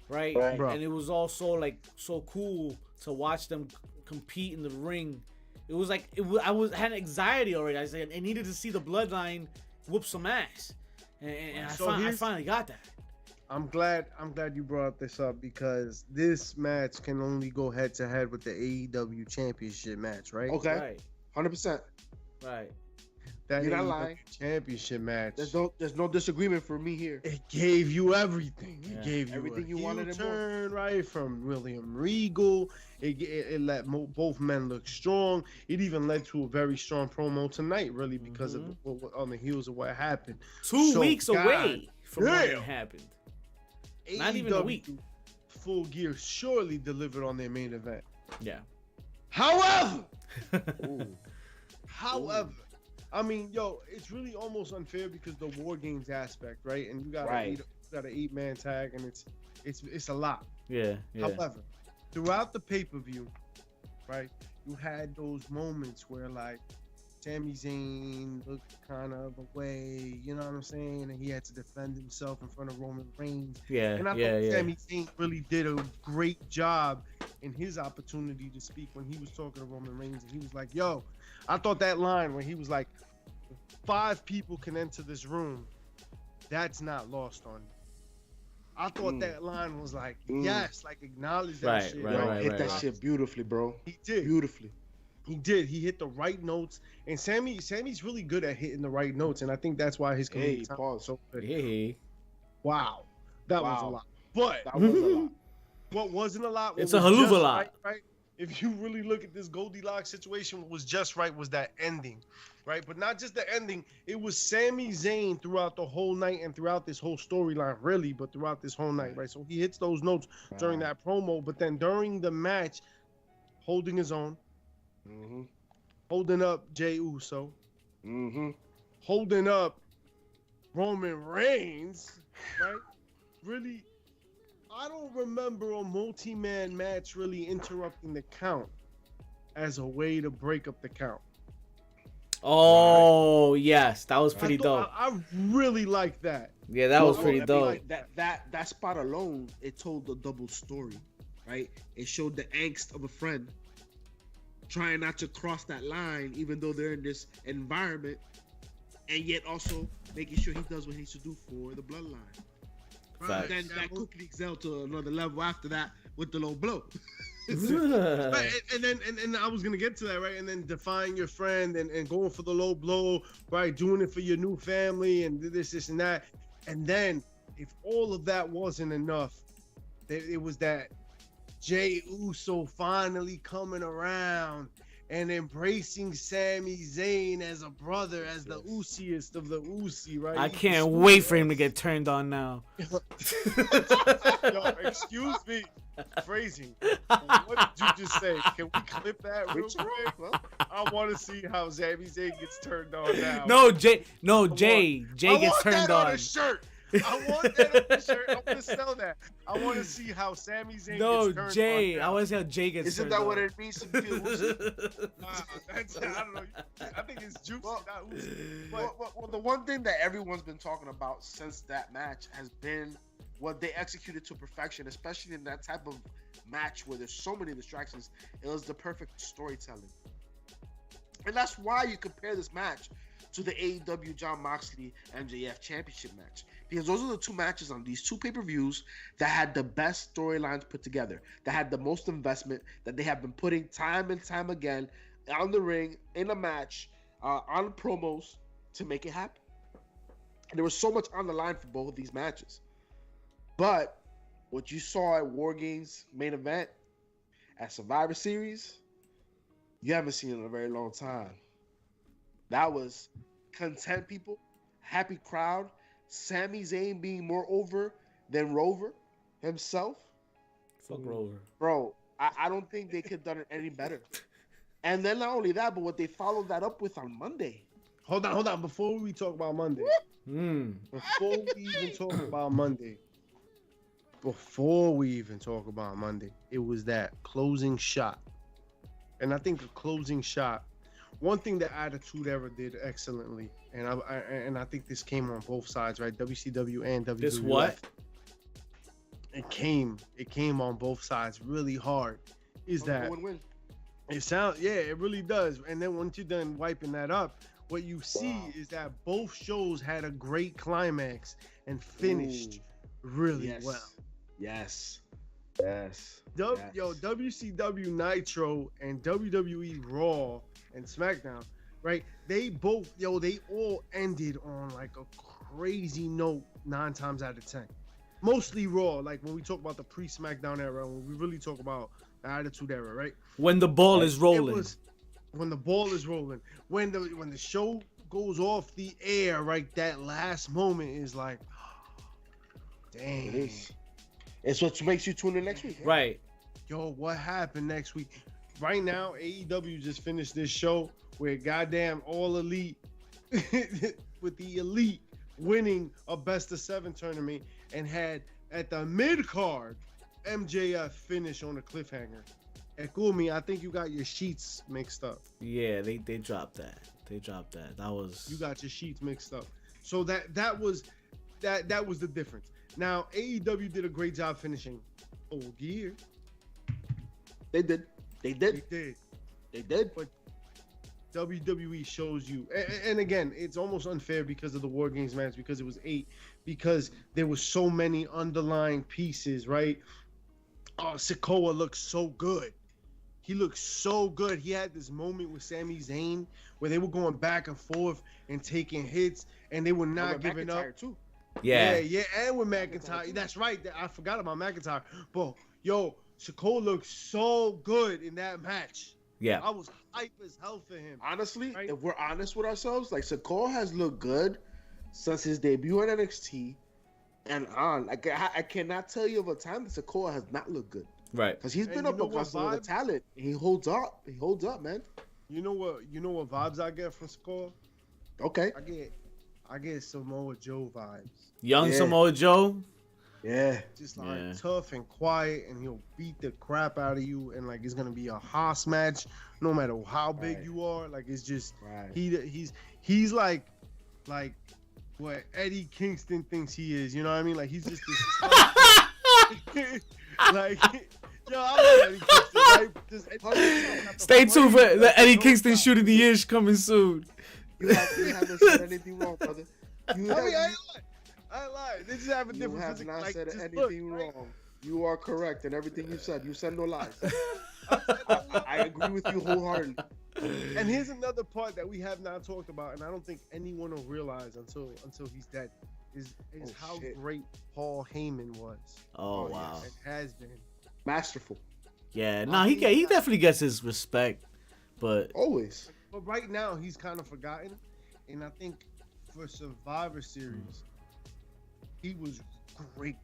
right? And it was also like so cool to watch them compete in the ring. It was like I had anxiety already. I said I needed to see the bloodline whoop some ass, and I finally got that. I'm glad you brought this up, because this match can only go head to head with the AEW Championship match, right? Okay, right. 100%. Right. That You're not AEW lying. Championship match. There's no disagreement for me here. It gave you everything. Yeah. It gave you everything a you wanted and turn, right, from William Regal. It let both men look strong. It even led to a very strong promo tonight, really, because of on the heels of what happened. 2 weeks away from what happened. Not even a week. Full Gear surely delivered on their main event. Yeah. However, I mean, it's really almost unfair because the War Games aspect, right? And you got an 8-man tag, and it's a lot. Yeah. However, throughout the pay-per-view, right, you had those moments where like Sami Zayn looked kind of away, you know what I'm saying? And he had to defend himself in front of Roman Reigns. Yeah, and I thought Sami Zayn really did a great job in his opportunity to speak when he was talking to Roman Reigns. And he was like, yo, I thought that line when he was like, 5 people can enter this room, that's not lost on me. I thought that line was like, yes, like acknowledge that shit. Right. Hit that shit beautifully, bro. He did. Beautifully. He did. He hit the right notes, and Sammy's really good at hitting the right notes, and I think that's why his career is so good. Hey. Wow, that was a lot. But that was a lot. What wasn't a lot? It's a haluva lot. Right? If you really look at this Goldilocks situation, what was just right was that ending, right? But not just the ending. It was Sami Zayn throughout the whole night and throughout this whole storyline, really, but throughout this whole night, right? So he hits those notes during that promo, but then during the match, holding his own. Holding up Jey Uso, holding up Roman Reigns, right? Really, I don't remember a multi-man match really interrupting the count as a way to break up the count. Oh, yes, that was pretty dope. I really like that. Yeah, that was pretty dope. Like that spot alone, it told the double story, right? It showed the angst of a friend trying not to cross that line, even though they're in this environment, and yet also making sure he does what he needs to do for the bloodline. Right. Then that quickly excelled to another level after that with the low blow. Right, and I was gonna get to that, right? And then defying your friend and going for the low blow, right? Doing it for your new family and this and that. And then if all of that wasn't enough, it was that Jey Uso finally coming around and embracing Sami Zayn as a brother, as the Usiest of the Usi, right? I can't wait for him to get turned on now. Yo, excuse me, phrasing. What did you just say? Can we clip that real quick? I want to see how Sami Zayn gets turned on now. Jay gets turned on. On a shirt. I want that on the shirt. I want to sell that. I want to see how Sami Zayn gets turned on. I want to see how Jay gets Isn't turned on. that what it means to be a Uzi? I don't know. I think it's juicy, not Uzi. Well, the one thing that everyone's been talking about since that match has been what they executed to perfection, especially in that type of match where there's so many distractions. It was the perfect storytelling. And that's why you compare this match to the AEW Jon Moxley MJF championship match. Because those are the two matches on these two pay-per-views that had the best storylines put together, that had the most investment, that they have been putting time and time again on the ring, in a match, on promos to make it happen. And there was so much on the line for both of these matches. But what you saw at War Games main event, at Survivor Series, you haven't seen in a very long time. That was content people, happy crowd, Sami Zayn being more over than Rover himself. Fuck Rover. Bro, I don't think they could have done it any better. And then not only that, but what they followed that up with on Monday. Hold on. Before we talk about Monday. Before we even talk about Monday, it was that closing shot. And I think a closing shot, one thing that Attitude Era did excellently, and I think this came on both sides, right? WCW and WWF. This what? It came on both sides really hard. Is that win-win. It really does. And then once you're done wiping that up, what you see is that both shows had a great climax and finished really well. Yes. WCW Nitro and WWE Raw and SmackDown, right? They all ended on like a crazy note 9 times out of 10. Mostly Raw, like when we talk about the pre-SmackDown era, when we really talk about the Attitude Era, right? When the ball is rolling. When the ball is rolling. When the show goes off the air, right? That last moment is like, dang. It is. It's what makes you tune in next week. Right. Yo, what happened next week? Right now, AEW just finished this show where goddamn All Elite with the Elite winning a best of 7 tournament and had at the mid card MJF finish on a cliffhanger. Ekumi, I think you got your sheets mixed up. Yeah, they dropped that. That was, you got your sheets mixed up. So that was the difference. Now AEW did a great job finishing Full Gear. They did. But WWE shows you, and again, it's almost unfair because of the War Games match, because it was 8, because there was so many underlying pieces, right? Sikoa looks so good. He looks so good. He had this moment with Sami Zayn where they were going back and forth and taking hits, and they were not giving up. Too. Yeah, and with McIntyre. That's right. I forgot about McIntyre. But yo, Sikoa looked so good in that match. Yeah, I was hype as hell for him. Honestly, right? If we're honest with ourselves, like Sikoa has looked good since his debut on NXT and on. Like I cannot tell you of a time that Sikoa has not looked good. Right. Because he's been up against a lot of talent. He holds up. He holds up, man. You know what vibes I get from Sikoa? Okay. I get Samoa Joe vibes. Young Samoa Joe? Yeah. Just like tough and quiet, and he'll beat the crap out of you, and like it's gonna be a Haas match, no matter how big you are. Like it's just he's like what Eddie Kingston thinks he is. You know what I mean? Like he's just this like Yo, I love Eddie Kingston, right? Just Stay tuned for the Eddie Kingston shooting the ish coming soon. You haven't said anything wrong, brother. I ain't lying. They just have a different You have physical. not Like, said just anything look, right? wrong. You are correct in everything you said. You said no lies. I agree with you wholeheartedly. And here's another part that we have not talked about, and I don't think anyone will realize until he's dead, is how great Paul Heyman was. Oh wow, it has been masterful. Yeah, no, he definitely gets his respect, but always. But right now he's kind of forgotten, and I think for Survivor Series, he was great.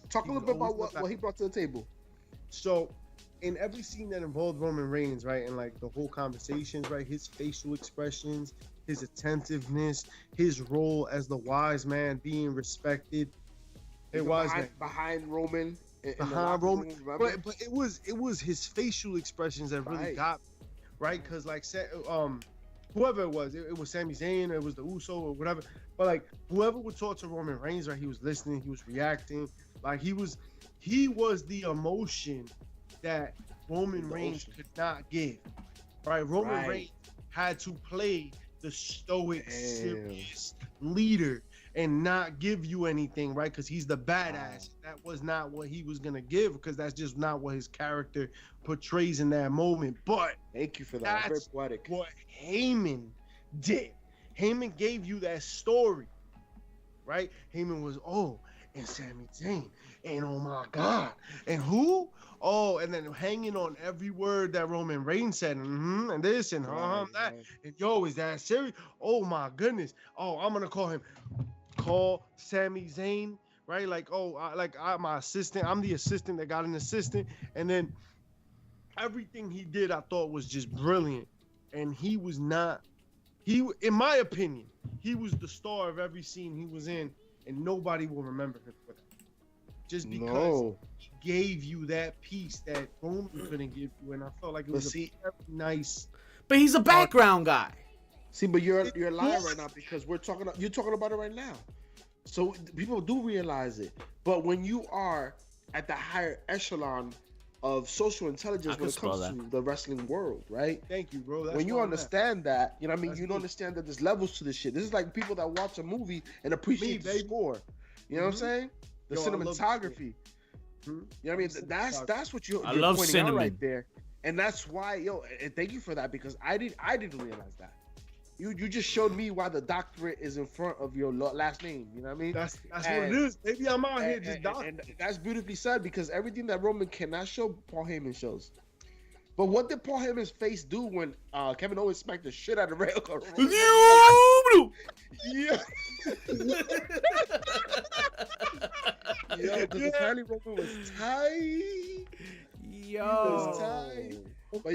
Talk a little bit about what he brought to the table. So, in every scene that involved Roman Reigns, right, and like the whole conversations, right, his facial expressions, his attentiveness, his role as the wise man being respected. Hey, wise man behind Roman. Behind Roman, but it was his facial expressions that really got me, right? Because like whoever it was Sami Zayn, it was the Uso or whatever. But like whoever would talk to Roman Reigns, right? He was listening, he was reacting, like he was the emotion that Roman Reigns could not give, right? Roman Reigns had to play the stoic, serious leader and not give you anything, right? Because he's the badass. That was not what he was gonna give, because that's just not what his character portrays in that moment. But thank you for that. Very poetic. What Heyman did. Heyman gave you that story, right? Heyman was, and Sami Zayn, and oh my God, and who? Oh, and then hanging on every word that Roman Reigns said, and this and that, and yo, is that serious? Oh my goodness. Oh, I'm gonna call Sami Zayn, right? Like, I'm my assistant. I'm the assistant that got an assistant, and then everything he did, I thought was just brilliant. And he was not. In my opinion, he was the star of every scene he was in, and nobody will remember him for that. Just because he gave you that piece that Roman couldn't give you, and I felt like it was a very nice. But he's a background guy. See, but you're lying right now, because you're talking about it right now. So people do realize it. But when you are at the higher echelon of social intelligence when it comes to the wrestling world, right? Thank you, bro. That's when you understand that, you know what I mean? You don't understand that there's levels to this shit. This is like people that watch a movie and appreciate the score. You know what I'm saying? The cinematography. You know what I mean? That's what you're pointing out right there. And that's why, and thank you for that, because I didn't realize that. You just showed me why the doctorate is in front of your last name. You know what I mean? That's what it is. Maybe I'm out here just doctoring. And that's beautifully said, because everything that Roman cannot show, Paul Heyman shows. But what did Paul Heyman's face do when Kevin Owens smacked the shit out of Ray? Yeah, because apparently Roman was tight. He was tight. But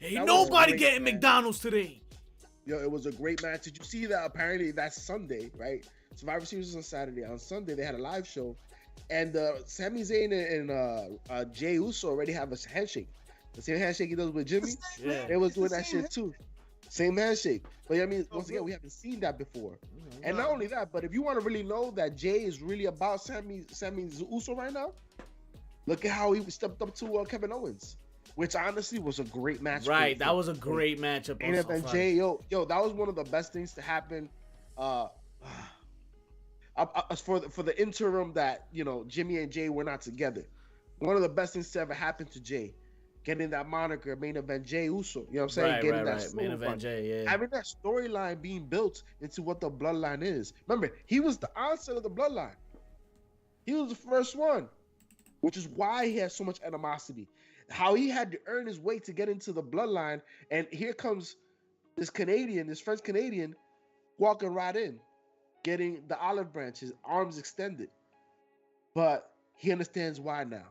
ain't nobody getting McDonald's today. Yo, it was a great match. Did you see that? Apparently, that's Sunday, right? Survivor Series was on Saturday. On Sunday, they had a live show, and Sami Zayn and Jey Uso already have a handshake. The same handshake he does with Jimmy. Yeah, they was doing that shit too. Same handshake. But I mean, once again, we haven't seen that before. And not only that, but if you want to really know that Jey is really about Sami Uso right now, look at how he stepped up to Kevin Owens. Which honestly was a great match. Right, that was a great matchup. And Jey, yo, that was one of the best things to happen. For the interim that Jimmy and Jey were not together, one of the best things to ever happen to Jey, getting that moniker, main event Jey Uso. You know what I'm saying? Getting that main event Jey, yeah. Having that storyline being built into what the bloodline is. Remember, he was the onset of the bloodline. He was the first one, which is why he has so much animosity. How he had to earn his way to get into the bloodline, and here comes this French Canadian, walking right in, getting the olive branch, his arms extended. But he understands why now.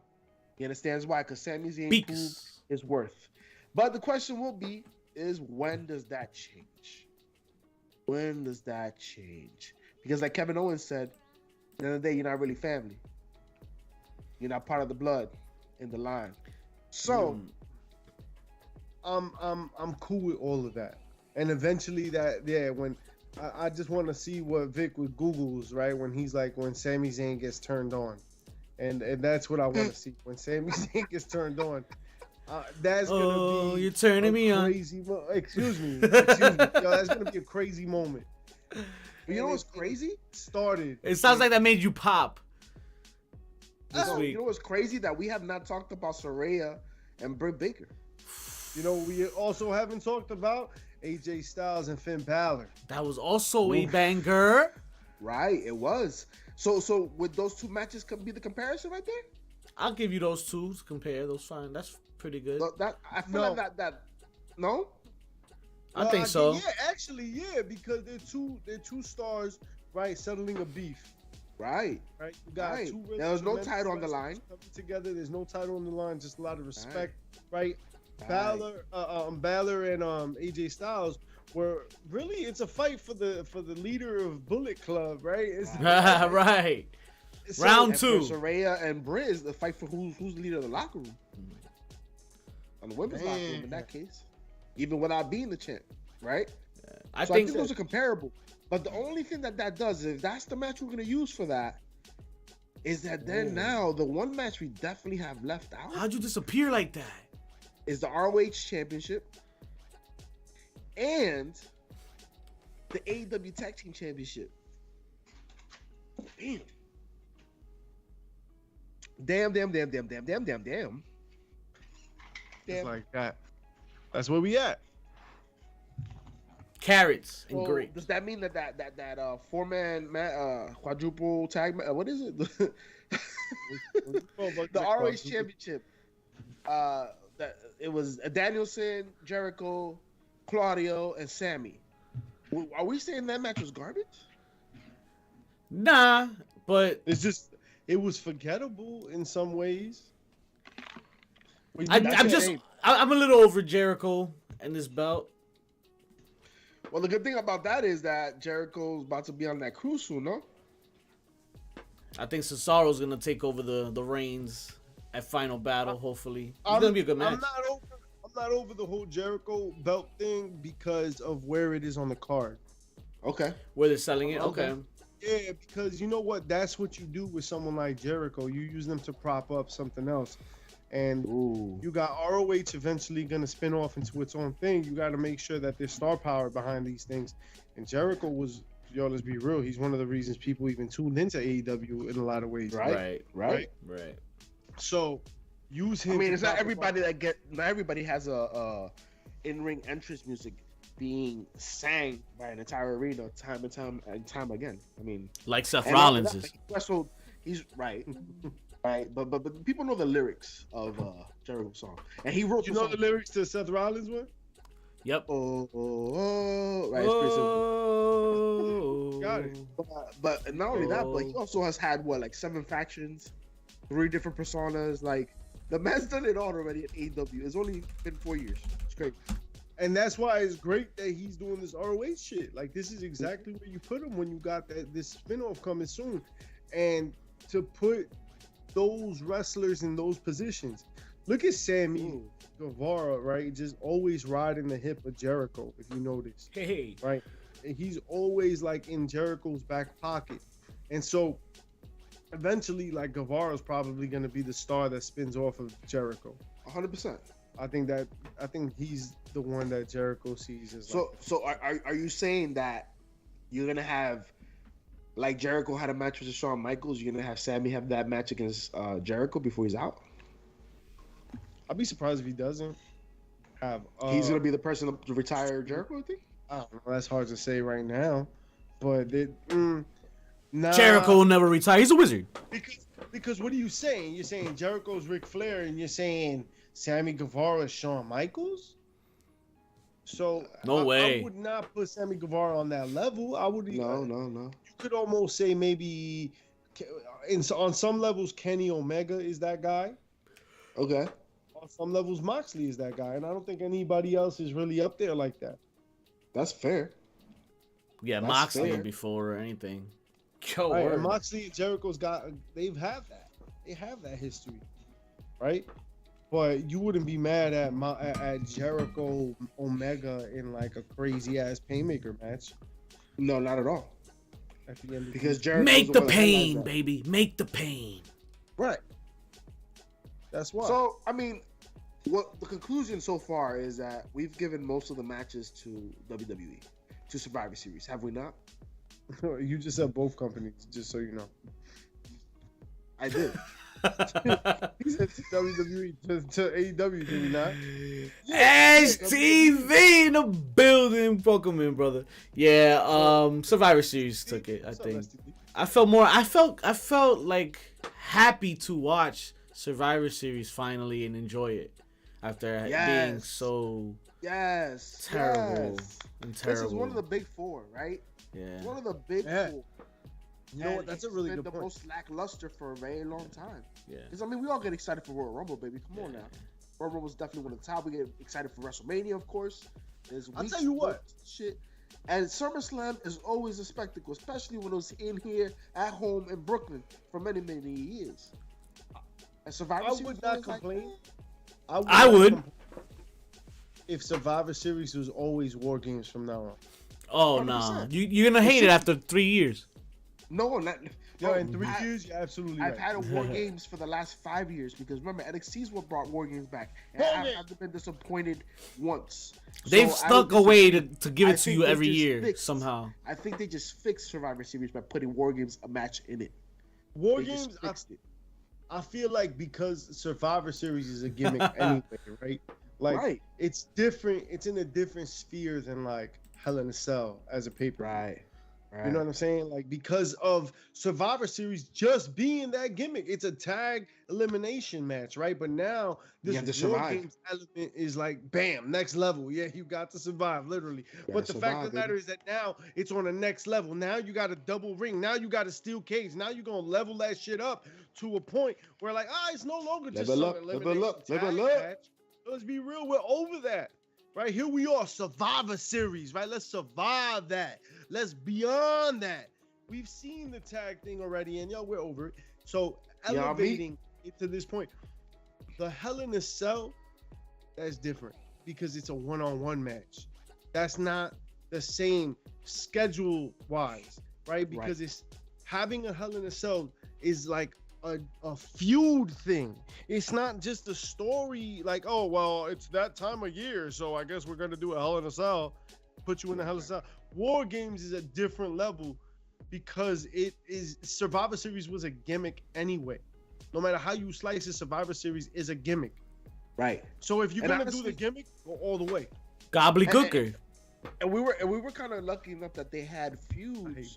He understands why, because Sami Zayn proved his worth. But the question will be, when does that change? When does that change? Because like Kevin Owens said, at the end of the day, you're not really family. You're not part of the blood in the line. So, I'm cool with all of that, and eventually when I just want to see what Vic with Googles, right, when he's like, when Sami Zayn gets turned on, and that's what I want to see when Sami Zayn is turned on. That's gonna be you're turning me on. Excuse me. Yo, that's gonna be a crazy moment. You know what's crazy? It sounds like that made you pop. This week. You know what's crazy? That we have not talked about Saraya and Britt Baker. You know, we also haven't talked about AJ Styles and Finn Balor. That was also a banger. Right, it was. So would those two matches be the comparison right there? I'll give you those two to compare. Those fine. That's pretty good. I feel like that. No. I think so. Yeah, actually, yeah, because they're two stars, right? Settling a beef. Right. You got two. There was no title on the line. Coming together. There's no title on the line. Just a lot of respect, right? Balor and AJ Styles were really. It's a fight for the leader of Bullet Club, right? Right. So, Round 2. Saraya and Britt is the fight for who's the leader of the locker room. On the women's locker room, in that case, even without being the champ, right? I think those are comparable. But the only thing that does, if that's the match we're gonna use for that, is that then now the one match we definitely have left out. How'd you disappear like that? Is the ROH Championship and the AEW Tag Team Championship. Damn. It's like that. That's where we at. Carrots and grapes. Does that mean that four-man quadruple tag? What is it? The ROH Championship. That it was Danielson, Jericho, Claudio, and Sammy. Are we saying that match was garbage? Nah, but it was forgettable in some ways. I'm a little over Jericho and this belt. Well, the good thing about that is that Jericho's about to be on that cruise soon, no? I think Cesaro's gonna take over the reins at Final Battle. Hopefully, it's gonna be a good match. I'm not over the whole Jericho belt thing because of where it is on the card. Okay, where they're selling it. Okay. Yeah, because you know what? That's what you do with someone like Jericho. You use them to prop up something else. And you got ROH eventually going to spin off into its own thing. You got to make sure that there's star power behind these things. And Jericho was, let's be real, he's one of the reasons people even tuned into AEW in a lot of ways. Right. So use him. I mean, it's not everybody not everybody has a in-ring entrance music being sang by an entire arena time and time again. I mean, like Seth Rollins is. He's right. Right, but people know the lyrics of Jericho's song, and he wrote. You know the lyrics to Seth Rollins one? Yep. Right. Got it. But not only that, but he also has had 7 factions, 3 different personas. Like the man's done it all already at AEW. It's only been 4 years. It's great. And that's why it's great that he's doing this ROH shit. Like this is exactly where you put him when you got this spinoff coming soon, and to put those wrestlers in those positions. Look at Sammy Guevara, right? Just always riding the hip of Jericho, if you notice. Hey. Right? And he's always in Jericho's back pocket. And so eventually Guevara's probably going to be the star that spins off of Jericho. 100%. I think he's the one that Jericho sees as So are you saying that you're going to have Jericho had a match with Shawn Michaels, you're gonna have Sammy have that match against Jericho before he's out? I'd be surprised if he doesn't have. He's gonna be the person to retire Jericho, I think. I don't know. That's hard to say right now, but nah. Jericho will never retire. He's a wizard. Because what are you saying? You're saying Jericho's Ric Flair, and you're saying Sammy Guevara is Shawn Michaels. So no way. I would not put Sammy Guevara on that level. I would. No. You could almost say maybe, on some levels, Kenny Omega is that guy. Okay. On some levels, Moxley is that guy, and I don't think anybody else is really up there like that. That's fair. Yeah, that's Moxley fair. Before anything. Right, and Moxley and Jericho's they have that history, right? But you wouldn't be mad at Jericho Omega in a crazy ass Painmaker match. No, not at all. At the end because Jericho make the pain, baby. Make the pain. Right. That's why. So, I mean, what the conclusion so far is that we've given most of the matches to WWE, to Survivor Series, have we not? You just said both companies, just so you know. I did. He said to WWE to AEW, did we not? HTV in the building, Pokemon brother. Yeah, Survivor Series took it. I think. I felt like happy to watch Survivor Series finally and enjoy it after being so terrible and terrible. This is one of the big four, right? Yeah. One of the big four. You know what? That's a really good point. The most lackluster for a very long time. Yeah. Because I mean, we all get excited for Royal Rumble, baby. Come on now. Royal Rumble was definitely one of the top. We get excited for WrestleMania, of course. I'll tell you what. Shit. And SummerSlam is always a spectacle, especially when it was in here at home in Brooklyn for many, many years. And Survivor Series would not complain. I would. If Survivor Series was always War Games from now on. Oh, no. Nah. You're going to hate it after 3 years. No, not. Yo, in 3 years, you're absolutely right. I've had a War Games for the last 5 years because remember, NXT's what brought War Games back. And I haven't been disappointed once. They've stuck a way to give it to you every year somehow. I think they just fixed Survivor Series by putting War Games a match in it. War Games, I feel like because Survivor Series is a gimmick anyway, right? Like, it's different. It's in a different sphere than like Hell in a Cell as a paper. Right. You know what I'm saying? Like, because of Survivor Series just being that gimmick, it's a tag elimination match, right? But now this War Games element is like, bam, next level. Yeah, you got to survive, literally. But the fact of the matter is that now it's on the next level. Now you got a double ring. Now you got a steel cage. Now you're going to level that shit up to a point where like, it's no longer just an elimination tag match. Let's be real, we're over that. Right, here we are, Survivor Series, right? Let's survive that. Let's beyond that. We've seen the tag thing already, and we're over it. So elevating it to this point. The Hell in a Cell, that's different because it's a one-on-one match. That's not the same schedule-wise, right? Because it's having a Hell in a Cell is like a feud thing. It's not just a story like, oh, well, it's that time of year, so I guess we're going to do a Hell in a Cell, put you in the Hell in a Cell. War Games is a different level because it is Survivor Series was a gimmick anyway. No matter how you slice it, Survivor Series is a gimmick. Right. So if you're going to do the gimmick, go all the way. Gobbledygooker. And we were kind of lucky enough that they had feuds.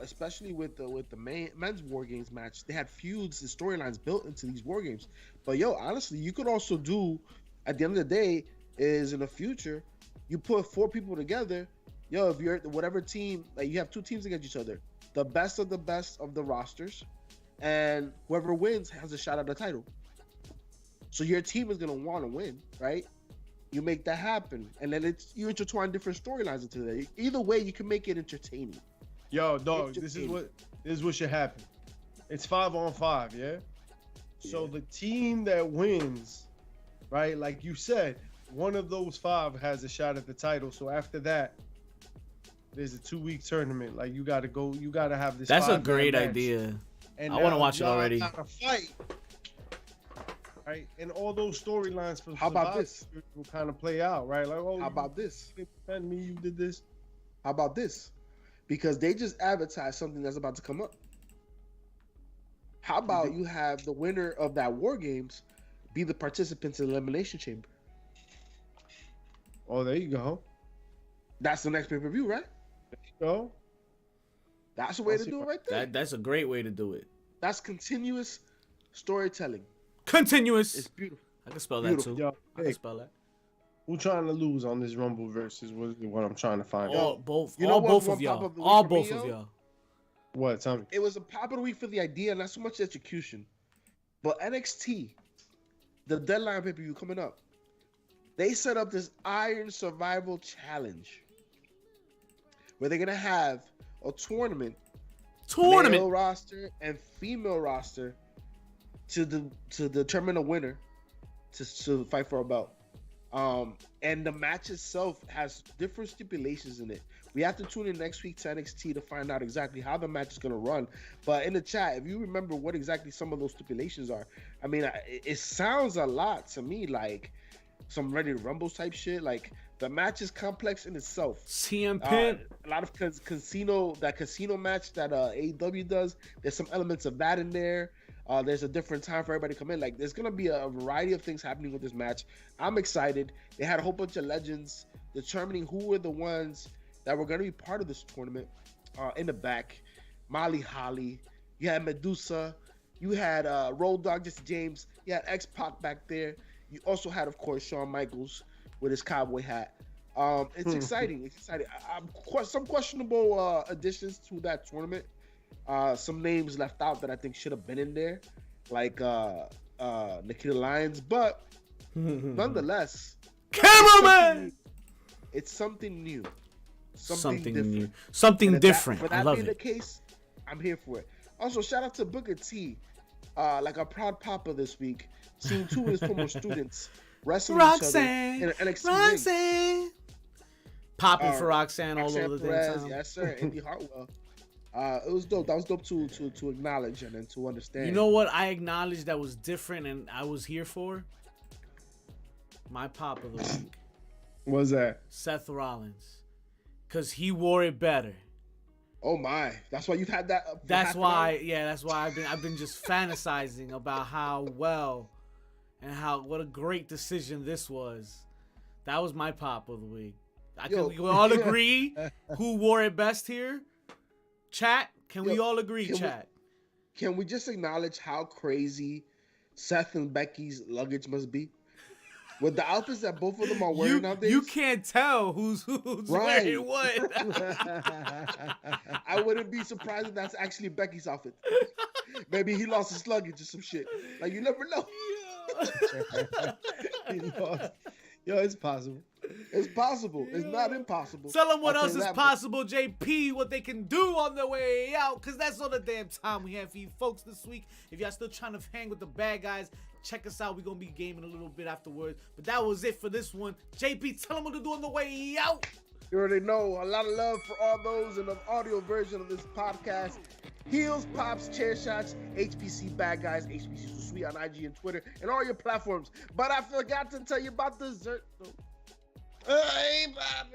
Especially with the men's War Games match, they had feuds and storylines built into these War Games. But honestly, you could also do, at the end of the day, is in the future, you put 4 people together. If you're whatever team, like you have 2 teams against each other, the best of the rosters, and whoever wins has a shot at the title. So your team is gonna want to win, right? You make that happen, and then you intertwine different storylines into that. Either way, you can make it entertaining. Yo, dog, this is what should happen. It's 5-on-5, yeah? So the team that wins, right, like you said, one of those 5 has a shot at the title. So after that, there's a 2-week tournament. Like you gotta have this. That's a great idea. And I want to watch it already. Gotta fight. Right? And all those storylines from How about this? Will kind of play out, right? Like, how about this? Defend me, you did this. How about this? Because they just advertised something that's about to come up. How about you have the winner of that War Games be the participants in the Elimination Chamber? Oh, there you go. That's the next pay-per-view, right? There you go. That's the way to do it right there. That's a great way to do it. That's continuous storytelling. Continuous. It's beautiful. I can spell that too. I can spell that. Who's trying to lose on this Rumble versus what I'm trying to find out? All both of y'all. What? Tell me. It was a pop of the week for the idea, not so much execution. But NXT, the deadline pay-per-view coming up, they set up this Iron Survival Challenge where they're gonna have a tournament, male roster and female roster, to determine a winner to fight for a belt. And the match itself has different stipulations in it, We have to tune in next week to NXT to find out exactly how the match is going to run. But in the chat, if you remember what exactly some of those stipulations are, I mean, it sounds a lot to me like some Ready to Rumble type shit. Like, the match is complex in itself. CM Pimp. A lot of casino match that AEW does. There's some elements of that in there. There's a different time for everybody to come in. Like, there's gonna be a variety of things happening with this match. I'm excited. They had a whole bunch of legends determining who were the ones that were gonna be part of this tournament. In the back, Molly Holly. You had Medusa. You had Road Dogg, Jesse James. You had X-Pac back there. You also had, of course, Shawn Michaels with his cowboy hat. It's exciting. It's exciting. Some questionable additions to that tournament. Some names left out that I think should have been in there, like Nikita Lyons. But nonetheless, cameraman, it's something new. Something new. Something different. For that being the case, I'm here for it. Also, shout out to Booker T, like a proud papa this week, seeing two of his former students wrestling each other in an NXT ring. Popping for Roxanne all over the damn. Yes, sir. Indy Hartwell. It was dope. That was dope to acknowledge and then to understand. You know what I acknowledged that was different and I was here for? My pop of the week. What's that? Seth Rollins. Because he wore it better. Oh my. That's why you've had that. That's why I've been just fantasizing about how well and what a great decision this was. That was my pop of the week. We all agree who wore it best here? Chat, we all agree, chat? Can we just acknowledge how crazy Seth and Becky's luggage must be? With the outfits that both of them are wearing nowadays. You can't tell who's wearing what. I wouldn't be surprised if that's actually Becky's outfit. Maybe he lost his luggage or some shit. Like, you never know. He lost. Yo, it's possible. It's possible. It's not impossible. Tell them what else is possible, JP, what they can do on their way out, because that's all the damn time we have for you folks this week. If y'all still trying to hang with the bad guys, check us out. We're going to be gaming a little bit afterwards. But that was it for this one. JP, tell them what to do on the way out. You already know. A lot of love for all those in the audio version of this podcast. Heels, Pops, Chair Shots, HPC Bad Guys, HPC So Sweet on IG and Twitter, and all your platforms. But I forgot to tell you about dessert. Hey, Bobby.